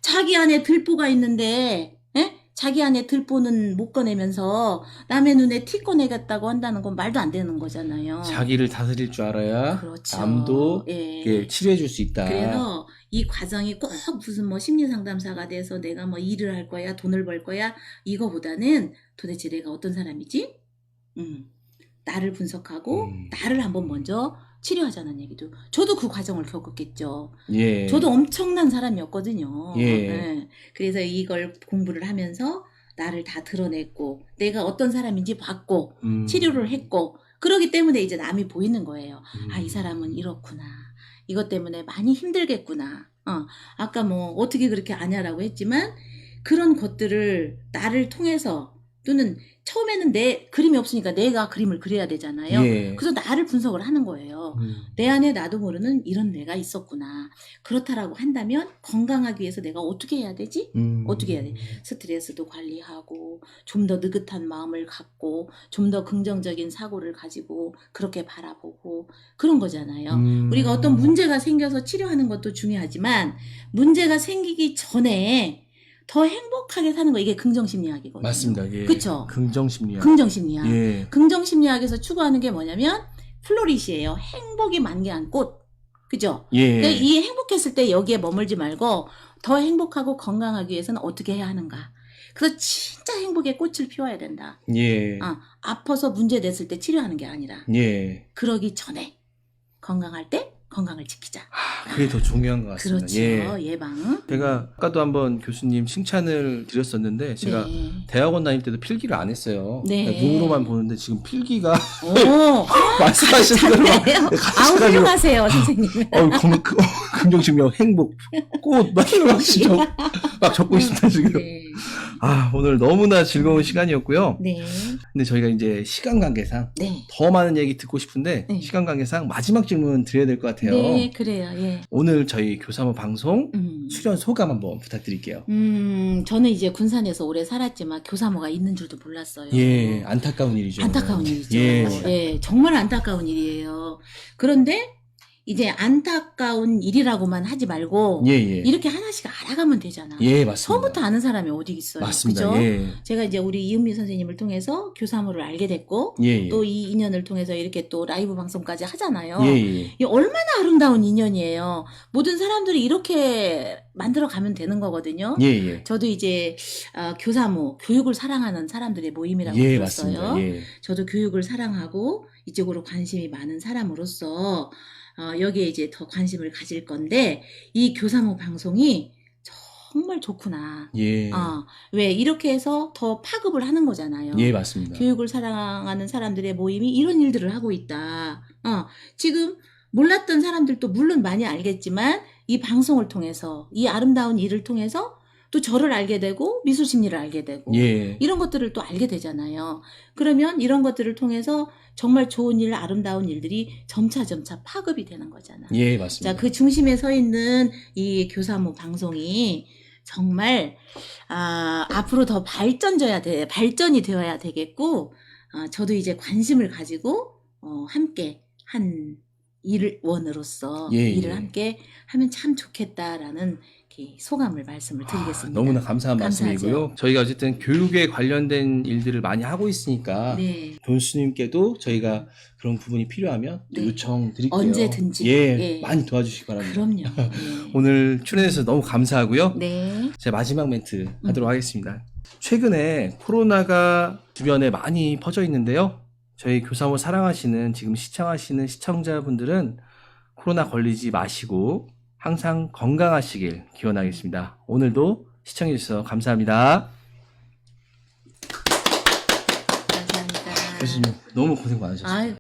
자기 안에 들보가 있는데 자기 안에 들보는 못 꺼내면서 남의 눈에 티 꺼내겠다고 한다는 건 말도 안 되는 거잖아요. 자기를 다스릴 줄 알아야 그렇죠. 남도 예. 치료해 줄 수 있다. 그래서 이 과정이 꼭 무슨 뭐 심리 상담사가 돼서 내가 뭐 일을 할 거야, 돈을 벌 거야 이거보다는 도대체 내가 어떤 사람이지? 나를 분석하고 나를 한번 먼저 치료하자는 얘기도. 저도 그 과정을 겪었겠죠. 예. 저도 엄청난 사람이었거든요. 예. 네. 그래서 이걸 공부를 하면서 나를 다 드러냈고 내가 어떤 사람인지 봤고 치료를 했고 그러기 때문에 이제 남이 보이는 거예요. 아, 이 사람은 이렇구나. 이것 때문에 많이 힘들겠구나. 아까 뭐 어떻게 그렇게 아냐라고 했지만 그런 것들을 나를 통해서 또는 처음에는 내 그림이 없으니까 내가 그림을 그려야 되잖아요. 예. 그래서 나를 분석을 하는 거예요. 내 안에 나도 모르는 이런 내가 있었구나. 그렇다라고 한다면 건강하기 위해서 내가 어떻게 해야 되지? 어떻게 해야 돼? 스트레스도 관리하고 좀 더 느긋한 마음을 갖고 좀 더 긍정적인 사고를 가지고 그렇게 바라보고 그런 거잖아요. 우리가 어떤 문제가 생겨서 치료하는 것도 중요하지만 문제가 생기기 전에 더 행복하게 사는 거 이게 긍정심리학이거든요. 맞습니다. 예. 그쵸? 긍정심리학. 긍정심리학. 예. 긍정심리학에서 추구하는 게 뭐냐면 플로리시예요. 행복이 만개한 꽃. 그죠? 예. 그러니까 이 행복했을 때 여기에 머물지 말고 더 행복하고 건강하기 위해서는 어떻게 해야 하는가. 그래서 진짜 행복의 꽃을 피워야 된다. 예. 아파서 문제 됐을 때 치료하는 게 아니라 예. 그러기 전에 건강할 때 건강을 지키자. 그게 더 중요한 것 같습니다. 그렇죠. 예. 예방. 제가 아까도 한번 교수님 칭찬을 드렸었는데 제가 네. 대학원 다닐 때도 필기를 안 했어요. 네. 그냥 눈으로만 보는데 지금 필기가 오, 말씀하신 대로 잘해요. 아우 훌륭하세요, 선생님. 긍정심리학, 행복, 꽃 막 적고 있습니다 지금. 네. 오늘 너무나 즐거운 시간이었고요. 네. 근데 저희가 이제 시간 관계상 네. 더 많은 얘기 듣고 싶은데 네. 시간 관계상 마지막 질문 드려야 될 것 같아요. 네, 그래요. 예. 오늘 저희 교사모 방송 음. 출연 소감 한번 부탁드릴게요. 저는 이제 군산에서 오래 살았지만 교사모가 있는 줄도 몰랐어요. 예, 안타까운 일이죠. 안타까운 일이죠. 예. 예, 정말 안타까운 일이에요. 그런데 이제 안타까운 일이라고만 하지 말고 예, 예. 이렇게 하나씩 알아가면 되잖아. 예, 맞습니다. 처음부터 아는 사람이 어디 있어요. 맞습니다. 그죠? 예. 제가 이제 우리 이은미 선생님을 통해서 교사모를 알게 됐고 예, 예. 또 이 인연을 통해서 이렇게 또 라이브 방송까지 하잖아요. 예, 예. 이게 얼마나 아름다운 인연이에요. 모든 사람들이 이렇게 만들어 가면 되는 거거든요. 예, 예. 저도 이제 교사모, 교육을 사랑하는 사람들의 모임이라고 예, 들었어요. 맞습니다. 예. 저도 교육을 사랑하고 이쪽으로 관심이 많은 사람으로서 여기에 이제 더 관심을 가질 건데 이 교사모 방송이 정말 좋구나. 예. 왜 이렇게 해서 더 파급을 하는 거잖아요. 예, 맞습니다. 교육을 사랑하는 사람들의 모임이 이런 일들을 하고 있다. 지금 몰랐던 사람들도 물론 많이 알겠지만 이 방송을 통해서 이 아름다운 일을 통해서 또 저를 알게 되고 미술 심리를 알게 되고 예. 이런 것들을 또 알게 되잖아요. 그러면 이런 것들을 통해서 정말 좋은 일, 아름다운 일들이 점차 파급이 되는 거잖아. 예, 맞습니다. 자, 그 중심에 서 있는 이 교사모 방송이 정말 앞으로 더 발전이 되어야 되겠고 저도 이제 관심을 가지고 함께 한 일원으로서 예, 일을 예. 함께 함께 하면 참 좋겠다라는 이렇게 소감을 말씀을 드리겠습니다. 너무나 감사한 감사하죠. 말씀이고요. 저희가 어쨌든 교육에 관련된 일들을 많이 하고 있으니까 네. 교수님께도 저희가 그런 부분이 필요하면 또 네. 요청드릴게요. 언제든지. 예, 예. 많이 도와주시기 바랍니다. 그럼요. 네. 오늘 출연해서 너무 감사하고요. 네. 제가 마지막 멘트 하도록 하겠습니다. 최근에 코로나가 주변에 많이 퍼져 있는데요. 저희 교사모 사랑하시는 지금 시청하시는 시청자분들은 코로나 걸리지 마시고 항상 건강하시길 기원하겠습니다. 오늘도 시청해 주셔서 감사합니다. 감사합니다. 교수님 너무 고생 많으셨어요. 아유,